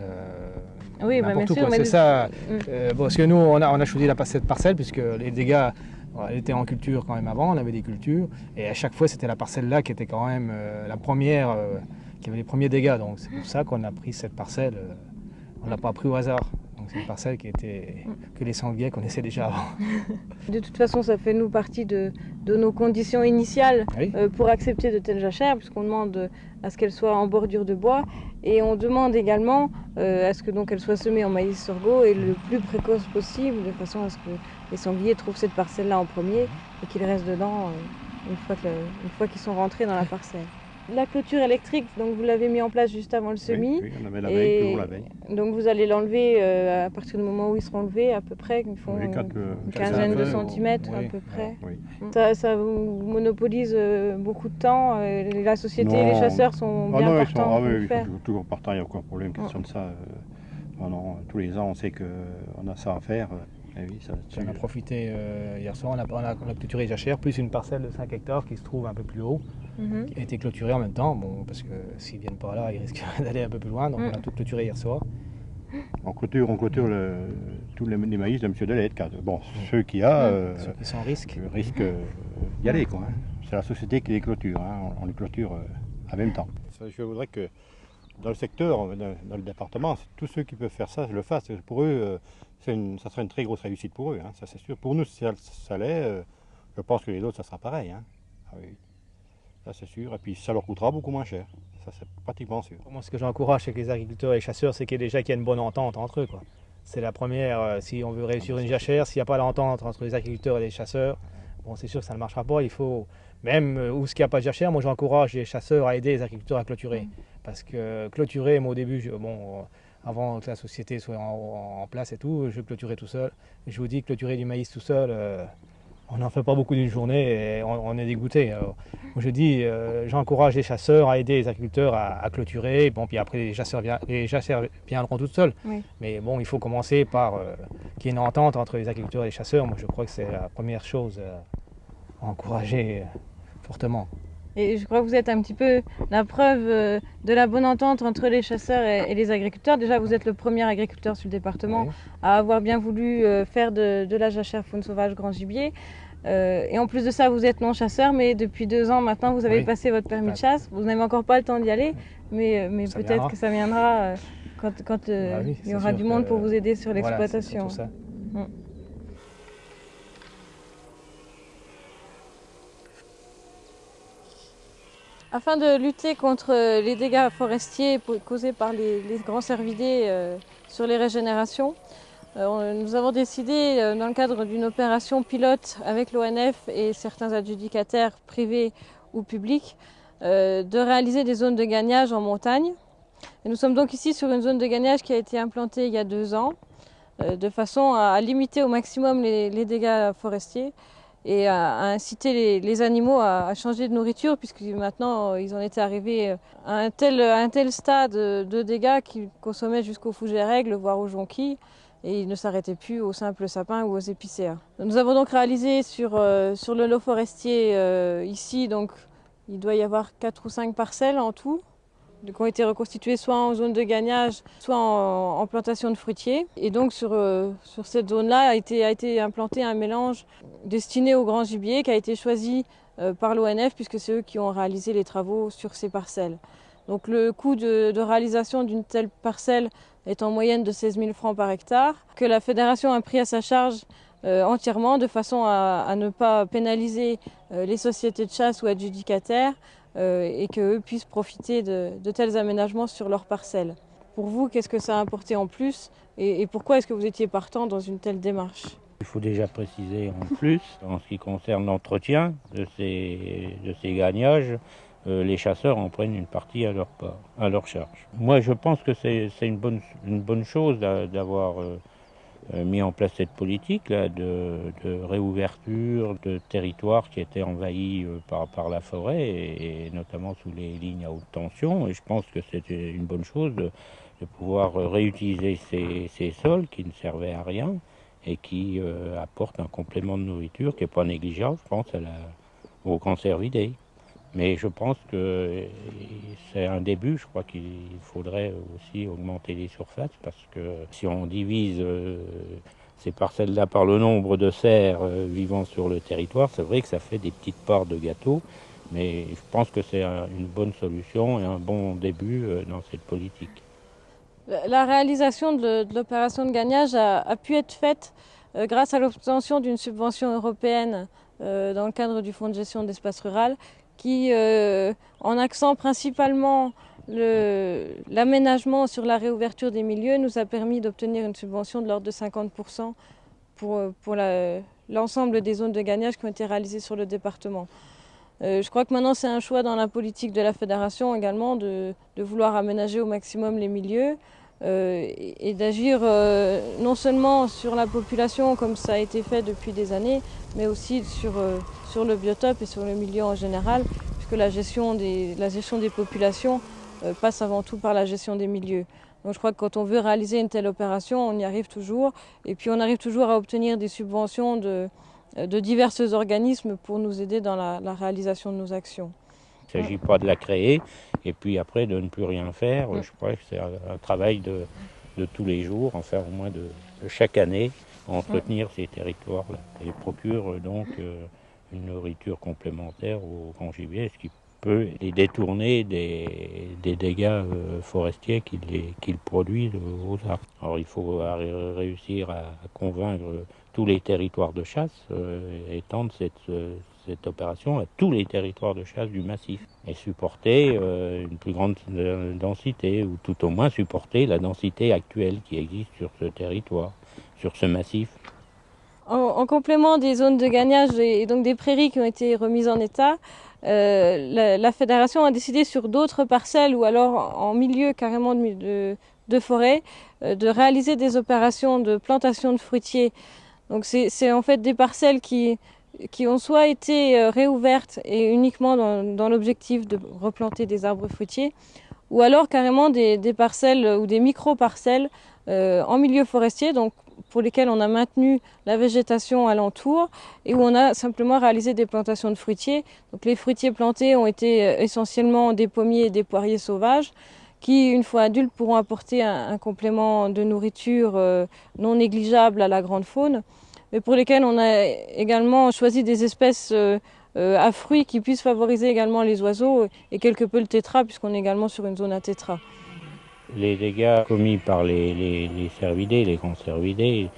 oui, n'importe bien sûr, où. C'est ça. Bon, parce que nous, on a choisi cette parcelle puisque les dégâts, elle était en culture quand même avant, on avait des cultures, et à chaque fois c'était la parcelle-là qui était quand même la première, qui avait les premiers dégâts. Donc c'est pour ça qu'on a pris cette parcelle, on ne l'a pas pris au hasard. C'est une parcelle que les sangliers connaissaient déjà avant. De toute façon, ça fait nous partie de nos conditions initiales pour accepter de telles jachères, puisqu'on demande à ce qu'elles soient en bordure de bois, et on demande également à ce que donc elles soient semées en maïs sorgho et le plus précoce possible, de façon à ce que les sangliers trouvent cette parcelle-là en premier et qu'ils restent dedans une fois qu'ils sont rentrés dans la parcelle. La clôture électrique, donc vous l'avez mis en place juste avant le semis. Oui, on avait la veille, toujours la veille. Donc vous allez l'enlever à partir du moment où ils seront levés, à peu près, ils font une quinzaine de centimètres à peu près. Oui. Ça vous monopolise beaucoup de temps. La société et les chasseurs sont bien partants pour le faire. Ils sont toujours partants, il n'y a aucun problème question de ça. Tous les ans, on sait qu'on a ça à faire. Oui, on a profité hier soir, on a clôturé les jachères, plus une parcelle de 5 hectares qui se trouve un peu plus haut, qui a été clôturée en même temps, bon, parce que s'ils ne viennent pas là, ils risquent d'aller un peu plus loin, donc on a tout clôturé hier soir. On clôture tous les maïs de M. Delette, car bon, ceux qui sont risquent d'y aller, quoi. Hein. C'est la société qui les clôture, hein. On les clôture en même temps. Je voudrais que dans le secteur, dans le département, tous ceux qui peuvent faire ça, le fassent. Pour eux, ça sera une très grosse réussite pour eux, hein, ça c'est sûr. Pour nous, si ça l'est, je pense que les autres, ça sera pareil. Hein. Ah oui, ça c'est sûr. Et puis ça leur coûtera beaucoup moins cher, ça c'est pratiquement sûr. Moi, ce que j'encourage avec les agriculteurs et les chasseurs, c'est qu'il y a une bonne entente entre eux, quoi. C'est la première, si on veut réussir une jachère, s'il n'y a pas l'entente entre les agriculteurs et les chasseurs, bon, c'est sûr que ça ne marchera pas. Il faut, même où il n'y a pas de jachère, moi j'encourage les chasseurs à aider les agriculteurs à clôturer. Parce que clôturer, moi au début, avant que la société soit en place et tout, je clôturais tout seul. Je vous dis, clôturer du maïs tout seul, on n'en fait pas beaucoup d'une journée et on est dégoûté. Alors, moi je dis, j'encourage les chasseurs à aider les agriculteurs à clôturer. Bon, puis après les chasseurs viendront tout seuls. Oui. Mais bon, il faut commencer par qu'il y ait une entente entre les agriculteurs et les chasseurs. Moi je crois que c'est la première chose à encourager fortement. Et je crois que vous êtes un petit peu la preuve de la bonne entente entre les chasseurs et les agriculteurs. Déjà, vous êtes le premier agriculteur sur le département à avoir bien voulu faire de la jachère faune sauvage grand gibier. Et en plus de ça, vous êtes non chasseur, mais depuis 2 ans maintenant, vous avez passé votre permis de chasse. Vous n'avez encore pas le temps d'y aller, mais peut-être que ça viendra quand il y aura du monde pour vous aider sur l'exploitation. Voilà, Afin de lutter contre les dégâts forestiers causés par les grands cervidés sur les régénérations, nous avons décidé, dans le cadre d'une opération pilote avec l'ONF et certains adjudicataires privés ou publics, de réaliser des zones de gagnage en montagne. Et nous sommes donc ici sur une zone de gagnage qui a été implantée il y a 2 ans, de façon à limiter au maximum les dégâts forestiers et à inciter les animaux à changer de nourriture, puisque maintenant ils en étaient arrivés à un tel stade de dégâts qu'ils consommaient jusqu'aux fougères aigles, voire aux jonquilles, et ils ne s'arrêtaient plus aux simples sapins ou aux épicéas. Nous avons donc réalisé sur le lot forestier ici, donc il doit y avoir 4 ou 5 parcelles en tout, qui ont été reconstituées soit en zone de gagnage, soit en plantation de fruitiers. Et donc sur cette zone-là a été implanté un mélange destiné au grand gibier qui a été choisi par l'ONF, puisque c'est eux qui ont réalisé les travaux sur ces parcelles. Donc le coût de réalisation d'une telle parcelle est en moyenne de 16 000 francs par hectare, que la fédération a pris à sa charge entièrement, de façon à ne pas pénaliser les sociétés de chasse ou adjudicataires, et qu'eux puissent profiter de tels aménagements sur leurs parcelles. Pour vous, qu'est-ce que ça a apporté en plus et pourquoi est-ce que vous étiez partant dans une telle démarche? Il faut déjà préciser en plus, en ce qui concerne l'entretien de ces gagnages, les chasseurs en prennent une partie à leur charge. Moi, je pense que c'est une bonne chose d'avoir mis en place cette politique là, de réouverture de territoires qui étaient envahis par la forêt et notamment sous les lignes à haute tension. Et je pense que c'était une bonne chose de pouvoir réutiliser ces sols qui ne servaient à rien et qui apportent un complément de nourriture qui n'est pas négligeable, je pense, aux grands cervidés. Mais je pense que c'est un début. Je crois qu'il faudrait aussi augmenter les surfaces parce que si on divise ces parcelles-là par le nombre de cerfs vivant sur le territoire, c'est vrai que ça fait des petites parts de gâteau. Mais je pense que c'est une bonne solution et un bon début dans cette politique. La réalisation de l'opération de gagnage a pu être faite grâce à l'obtention d'une subvention européenne dans le cadre du Fonds de gestion d'espace rural, qui, en axant principalement l'aménagement sur la réouverture des milieux, nous a permis d'obtenir une subvention de l'ordre de 50% pour l'ensemble des zones de gagnage qui ont été réalisées sur le département. Je crois que maintenant c'est un choix dans la politique de la fédération également de vouloir aménager au maximum les milieux et d'agir non seulement sur la population comme ça a été fait depuis des années, mais aussi sur le biotope et sur le milieu en général, puisque la gestion des populations passe avant tout par la gestion des milieux. Donc je crois que quand on veut réaliser une telle opération, on y arrive toujours, et puis on arrive toujours à obtenir des subventions de divers organismes pour nous aider dans la réalisation de nos actions. Il ne s'agit pas de la créer et puis après de ne plus rien faire. Je crois que c'est un travail de tous les jours, enfin au moins de chaque année, entretenir ces territoires-là et procure donc une nourriture complémentaire au grand gibier, ce qui peut les détourner des dégâts forestiers qu'ils produisent aux arbres. Alors il faut réussir à convaincre tous les territoires de chasse, étendre cette opération à tous les territoires de chasse du massif et supporter une plus grande densité, ou tout au moins supporter la densité actuelle qui existe sur ce territoire, sur ce massif. En complément des zones de gagnage et donc des prairies qui ont été remises en état, la fédération a décidé sur d'autres parcelles ou alors en milieu carrément de forêt de réaliser des opérations de plantation de fruitiers. Donc c'est en fait des parcelles qui ont soit été réouvertes et uniquement dans l'objectif de replanter des arbres fruitiers, ou alors carrément des parcelles ou des micro-parcelles en milieu forestier, donc pour lesquelles on a maintenu la végétation alentour et où on a simplement réalisé des plantations de fruitiers. Donc les fruitiers plantés ont été essentiellement des pommiers et des poiriers sauvages qui, une fois adultes, pourront apporter un complément de nourriture non négligeable à la grande faune, mais pour lesquels on a également choisi des espèces à fruits qui puissent favoriser également les oiseaux et quelque peu le tétra, puisqu'on est également sur une zone à tétra. Les dégâts commis par les cervidés, les grands cervidés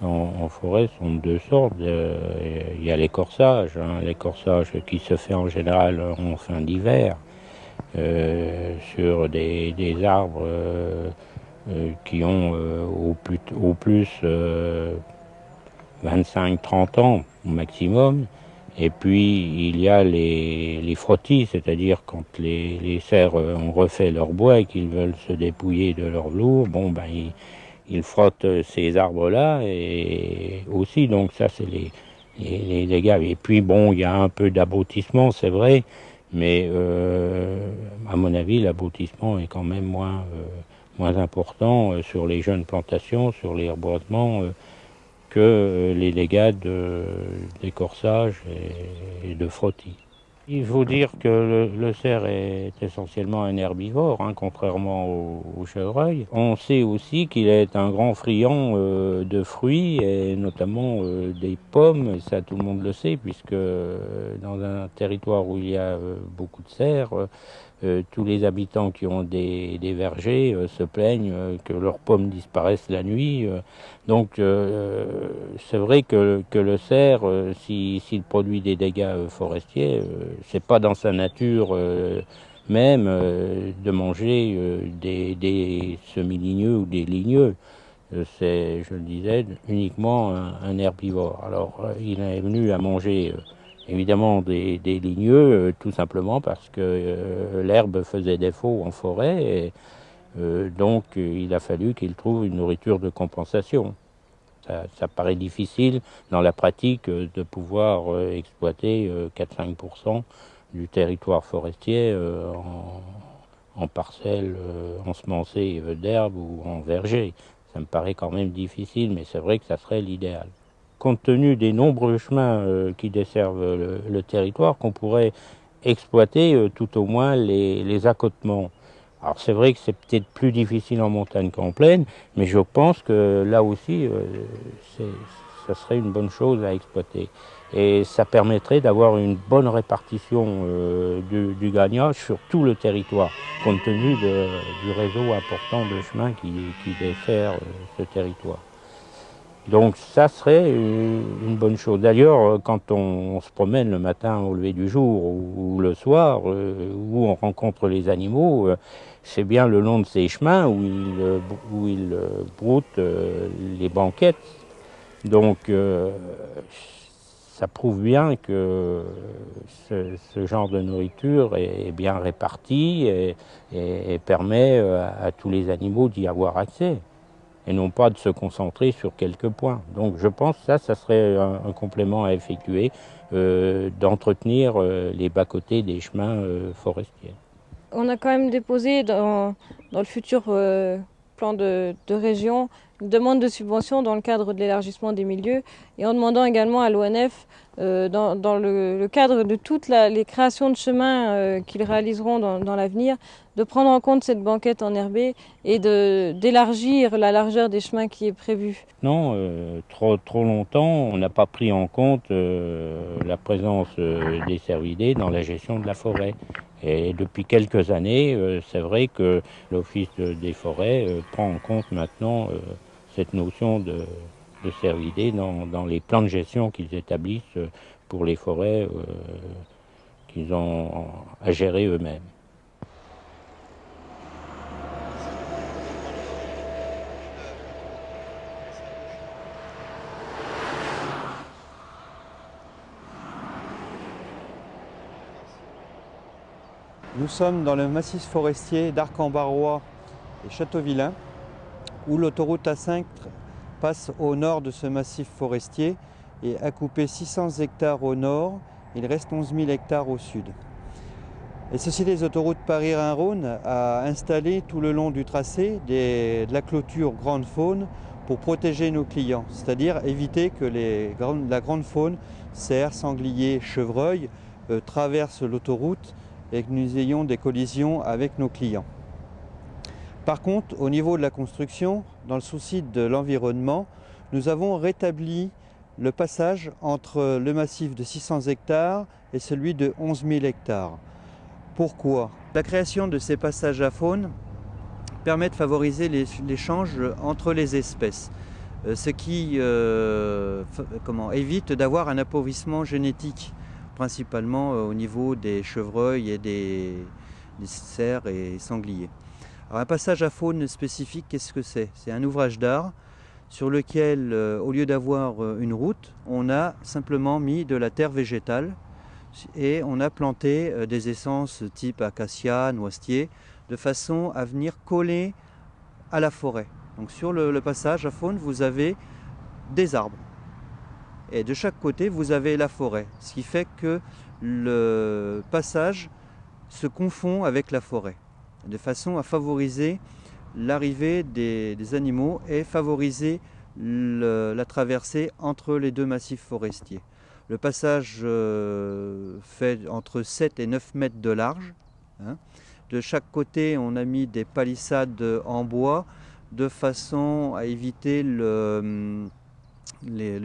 en forêt sont de deux sortes. Il y a l'écorçage, l'écorçage qui se fait en général en fin d'hiver sur des arbres qui ont au plus 25-30 ans au maximum. Et puis il y a les frottis, c'est-à-dire quand les cerfs ont refait leur bois et qu'ils veulent se dépouiller de leur velours, bon ben ils frottent ces arbres-là et aussi, donc ça c'est les dégâts. Et puis bon, il y a un peu d'abrutissement, c'est vrai, mais à mon avis l'abrutissement est quand même moins important sur les jeunes plantations, sur les reboisements, que les dégâts d'écorçage et de frottis. Il faut dire que le cerf est essentiellement un herbivore, contrairement au chevreuil. On sait aussi qu'il est un grand friand de fruits, et notamment des pommes, et ça tout le monde le sait, puisque dans un territoire où il y a beaucoup de cerfs, tous les habitants qui ont des vergers se plaignent que leurs pommes disparaissent la nuit. Donc c'est vrai que le cerf, s'il produit des dégâts forestiers, c'est pas dans sa nature même de manger des semi-ligneux ou des ligneux. C'est, je le disais, uniquement un herbivore. Alors il est venu à manger évidemment des ligneux, tout simplement parce que l'herbe faisait défaut en forêt, et donc il a fallu qu'il trouve une nourriture de compensation. Ça paraît difficile dans la pratique de pouvoir exploiter 4-5% du territoire forestier en parcelles ensemencées d'herbe ou en verger. Ça me paraît quand même difficile, mais c'est vrai que ça serait l'idéal. Compte tenu des nombreux chemins qui desservent le territoire, qu'on pourrait exploiter tout au moins les accotements. Alors c'est vrai que c'est peut-être plus difficile en montagne qu'en plaine, mais je pense que là aussi, ça serait une bonne chose à exploiter. Et ça permettrait d'avoir une bonne répartition du gagnage sur tout le territoire, compte tenu du réseau important de chemins qui dessert ce territoire. Donc ça serait une bonne chose. D'ailleurs, quand on se promène le matin au lever du jour ou le soir, où on rencontre les animaux, c'est bien le long de ces chemins où ils broutent les banquettes. Donc ça prouve bien que ce genre de nourriture est bien réparti et permet à tous les animaux d'y avoir accès, et non pas de se concentrer sur quelques points. Donc je pense que ça serait un complément à effectuer, d'entretenir les bas-côtés des chemins forestiers. On a quand même déposé dans le futur plan de région une demande de subvention dans le cadre de l'élargissement des milieux, et en demandant également à l'ONF, dans le cadre de toutes les créations de chemins qu'ils réaliseront dans l'avenir, de prendre en compte cette banquette enherbée et d'élargir la largeur des chemins qui est prévue. Non, trop longtemps, on n'a pas pris en compte la présence des cervidés dans la gestion de la forêt. Et depuis quelques années, c'est vrai que l'Office des forêts prend en compte maintenant cette notion de cervidés dans les plans de gestion qu'ils établissent pour les forêts qu'ils ont à gérer eux-mêmes. Nous sommes dans le massif forestier d'Arc-en-Barrois et Châteauvillain, où l'autoroute A5 passe au nord de ce massif forestier et a coupé 600 hectares au nord, il reste 11 000 hectares au sud. La Société des autoroutes Paris-Rhin-Rhône a installé tout le long du tracé de la clôture grande faune pour protéger nos clients, c'est-à-dire éviter que la grande faune, cerfs, sangliers, chevreuils, traverse l'autoroute et que nous ayons des collisions avec nos clients. Par contre, au niveau de la construction, dans le souci de l'environnement, nous avons rétabli le passage entre le massif de 600 hectares et celui de 11 000 hectares. Pourquoi? La création de ces passages à faune permet de favoriser l'échange entre les espèces, ce qui évite d'avoir un appauvrissement génétique, principalement au niveau des chevreuils et des cerfs et sangliers. Alors, un passage à faune spécifique, qu'est-ce que c'est? C'est un ouvrage d'art sur lequel, au lieu d'avoir une route, on a simplement mis de la terre végétale et on a planté des essences type acacia, noisetier, de façon à venir coller à la forêt. Donc sur le passage à faune, vous avez des arbres. Et de chaque côté, vous avez la forêt, ce qui fait que le passage se confond avec la forêt, de façon à favoriser l'arrivée des animaux et favoriser la traversée entre les deux massifs forestiers. Le passage fait entre 7 et 9 mètres de large. De chaque côté, on a mis des palissades en bois de façon à éviter le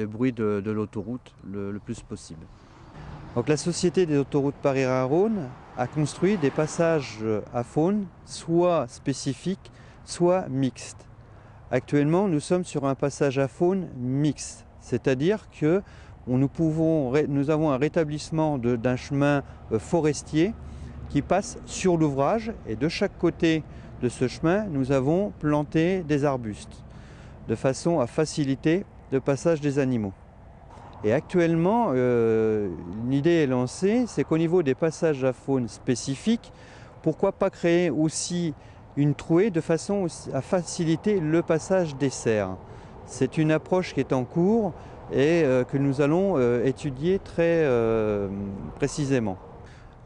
bruit de l'autoroute le plus possible. Donc, la Société des autoroutes Paris-Rhin-Rhône a construit des passages à faune soit spécifiques, soit mixtes. Actuellement, nous sommes sur un passage à faune mixte, c'est-à-dire que nous avons un rétablissement d'un chemin forestier qui passe sur l'ouvrage et de chaque côté de ce chemin, nous avons planté des arbustes de façon à faciliter le passage des animaux. Et actuellement, une idée est lancée, c'est qu'au niveau des passages à faune spécifiques, pourquoi pas créer aussi une trouée de façon à faciliter le passage des cerfs. C'est une approche qui est en cours et que nous allons étudier très précisément.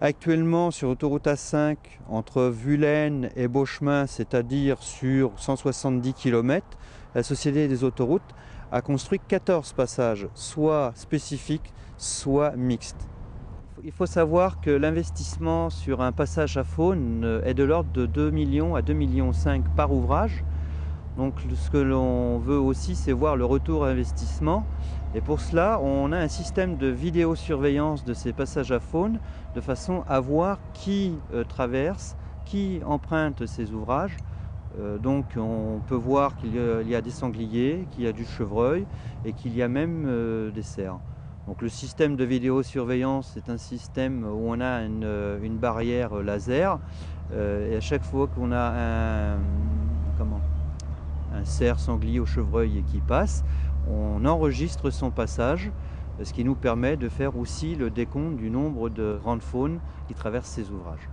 Actuellement, sur l'autoroute A5, entre Vulaine et Beauchemin, c'est-à-dire sur 170 km, la Société des autoroutes a construit 14 passages, soit spécifiques, soit mixtes. Il faut savoir que l'investissement sur un passage à faune est de l'ordre de 2 millions à 2,5 millions par ouvrage. Donc ce que l'on veut aussi, c'est voir le retour à investissement. Et pour cela, on a un système de vidéosurveillance de ces passages à faune, de façon à voir qui traverse, qui emprunte ces ouvrages. Donc on peut voir qu'il y a des sangliers, qu'il y a du chevreuil et qu'il y a même des cerfs. Donc le système de vidéosurveillance, c'est un système où on a une barrière laser et à chaque fois qu'on a un cerf, sanglier ou chevreuil qui passe, on enregistre son passage, ce qui nous permet de faire aussi le décompte du nombre de grandes faunes qui traversent ces ouvrages.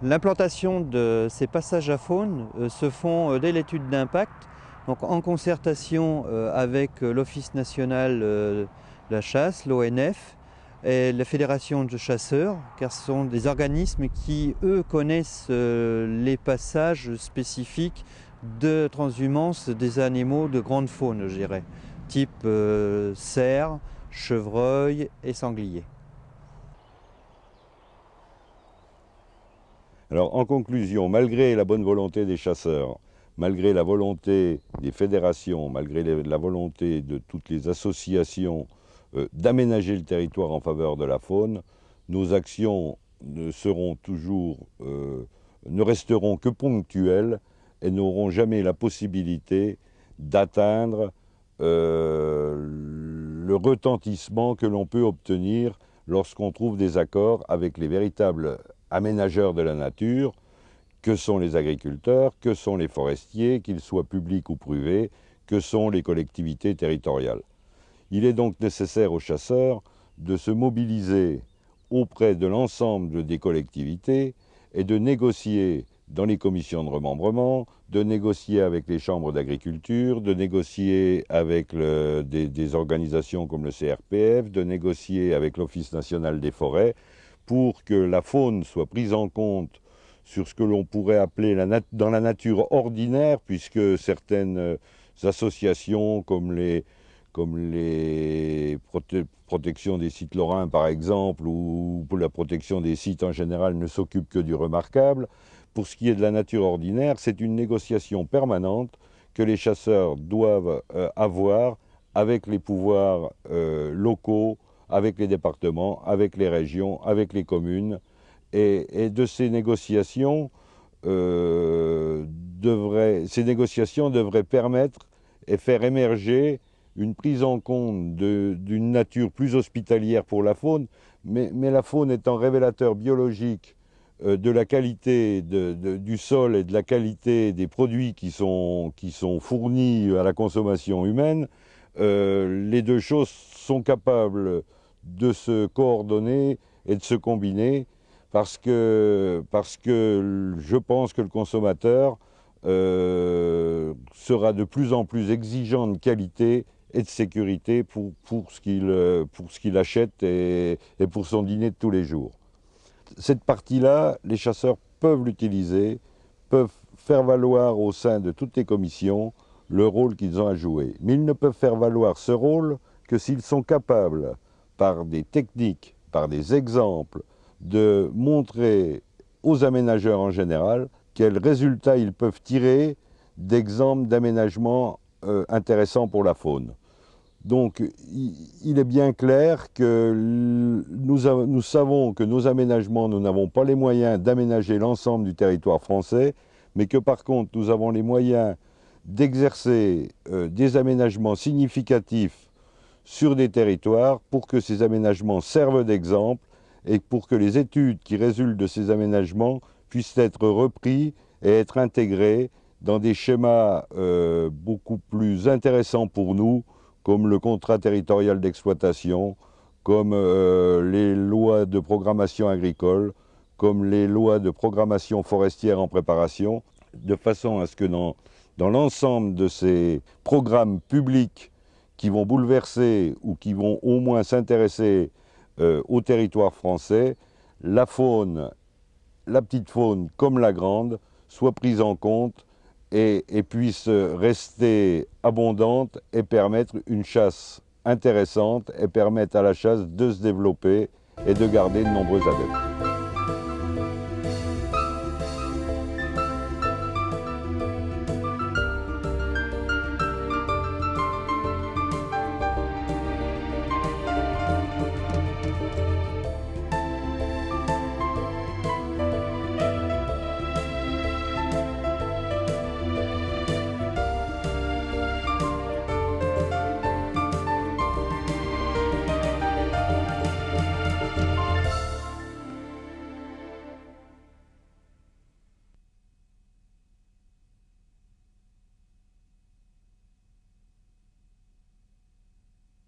L'implantation de ces passages à faune se font dès l'étude d'impact, donc en concertation avec l'Office national de la chasse, l'ONF, et la Fédération de chasseurs, car ce sont des organismes qui, eux, connaissent les passages spécifiques de transhumance des animaux de grande faune, je dirais, type cerf, chevreuil et sanglier. Alors, en conclusion, malgré la bonne volonté des chasseurs, malgré la volonté des fédérations, malgré la volonté de toutes les associations d'aménager le territoire en faveur de la faune, nos actions ne resteront que ponctuelles et n'auront jamais la possibilité d'atteindre le retentissement que l'on peut obtenir lorsqu'on trouve des accords avec les véritables aménageurs de la nature, que sont les agriculteurs, que sont les forestiers, qu'ils soient publics ou privés, que sont les collectivités territoriales. Il est donc nécessaire aux chasseurs de se mobiliser auprès de l'ensemble des collectivités et de négocier dans les commissions de remembrement, de négocier avec les chambres d'agriculture, de négocier avec des organisations comme le CRPF, de négocier avec l'Office national des forêts pour que la faune soit prise en compte sur ce que l'on pourrait appeler dans la nature ordinaire, puisque certaines associations comme les protections des sites lorrains par exemple, ou pour la protection des sites en général, ne s'occupent que du remarquable. Pour ce qui est de la nature ordinaire, c'est une négociation permanente que les chasseurs doivent avoir avec les pouvoirs locaux, avec les départements, avec les régions, avec les communes. Et de ces négociations, devraient permettre et faire émerger une prise en compte d'une nature plus hospitalière pour la faune, mais la faune étant révélateur biologique de la qualité du sol et de la qualité des produits qui sont fournis à la consommation humaine, les deux choses sont capables de se coordonner et de se combiner, parce que je pense que le consommateur sera de plus en plus exigeant de qualité et de sécurité pour ce qu'il achète et pour son dîner de tous les jours. Cette partie-là, les chasseurs peuvent l'utiliser, peuvent faire valoir au sein de toutes les commissions le rôle qu'ils ont à jouer. Mais ils ne peuvent faire valoir ce rôle que s'ils sont capables, par des techniques, par des exemples, de montrer aux aménageurs en général quels résultats ils peuvent tirer d'exemples d'aménagement intéressants pour la faune. Donc il est bien clair que nous savons que nos aménagements, nous n'avons pas les moyens d'aménager l'ensemble du territoire français, mais que par contre nous avons les moyens d'exercer des aménagements significatifs sur des territoires pour que ces aménagements servent d'exemple et pour que les études qui résultent de ces aménagements puissent être repris et être intégrés dans des schémas beaucoup plus intéressants pour nous, comme le contrat territorial d'exploitation, comme les lois de programmation agricole, comme les lois de programmation forestière en préparation, de façon à ce que dans l'ensemble de ces programmes publics qui vont bouleverser ou qui vont au moins s'intéresser au territoire français, la faune, la petite faune comme la grande, soient prises en compte et puissent rester abondantes et permettre une chasse intéressante et permettre à la chasse de se développer et de garder de nombreux adeptes.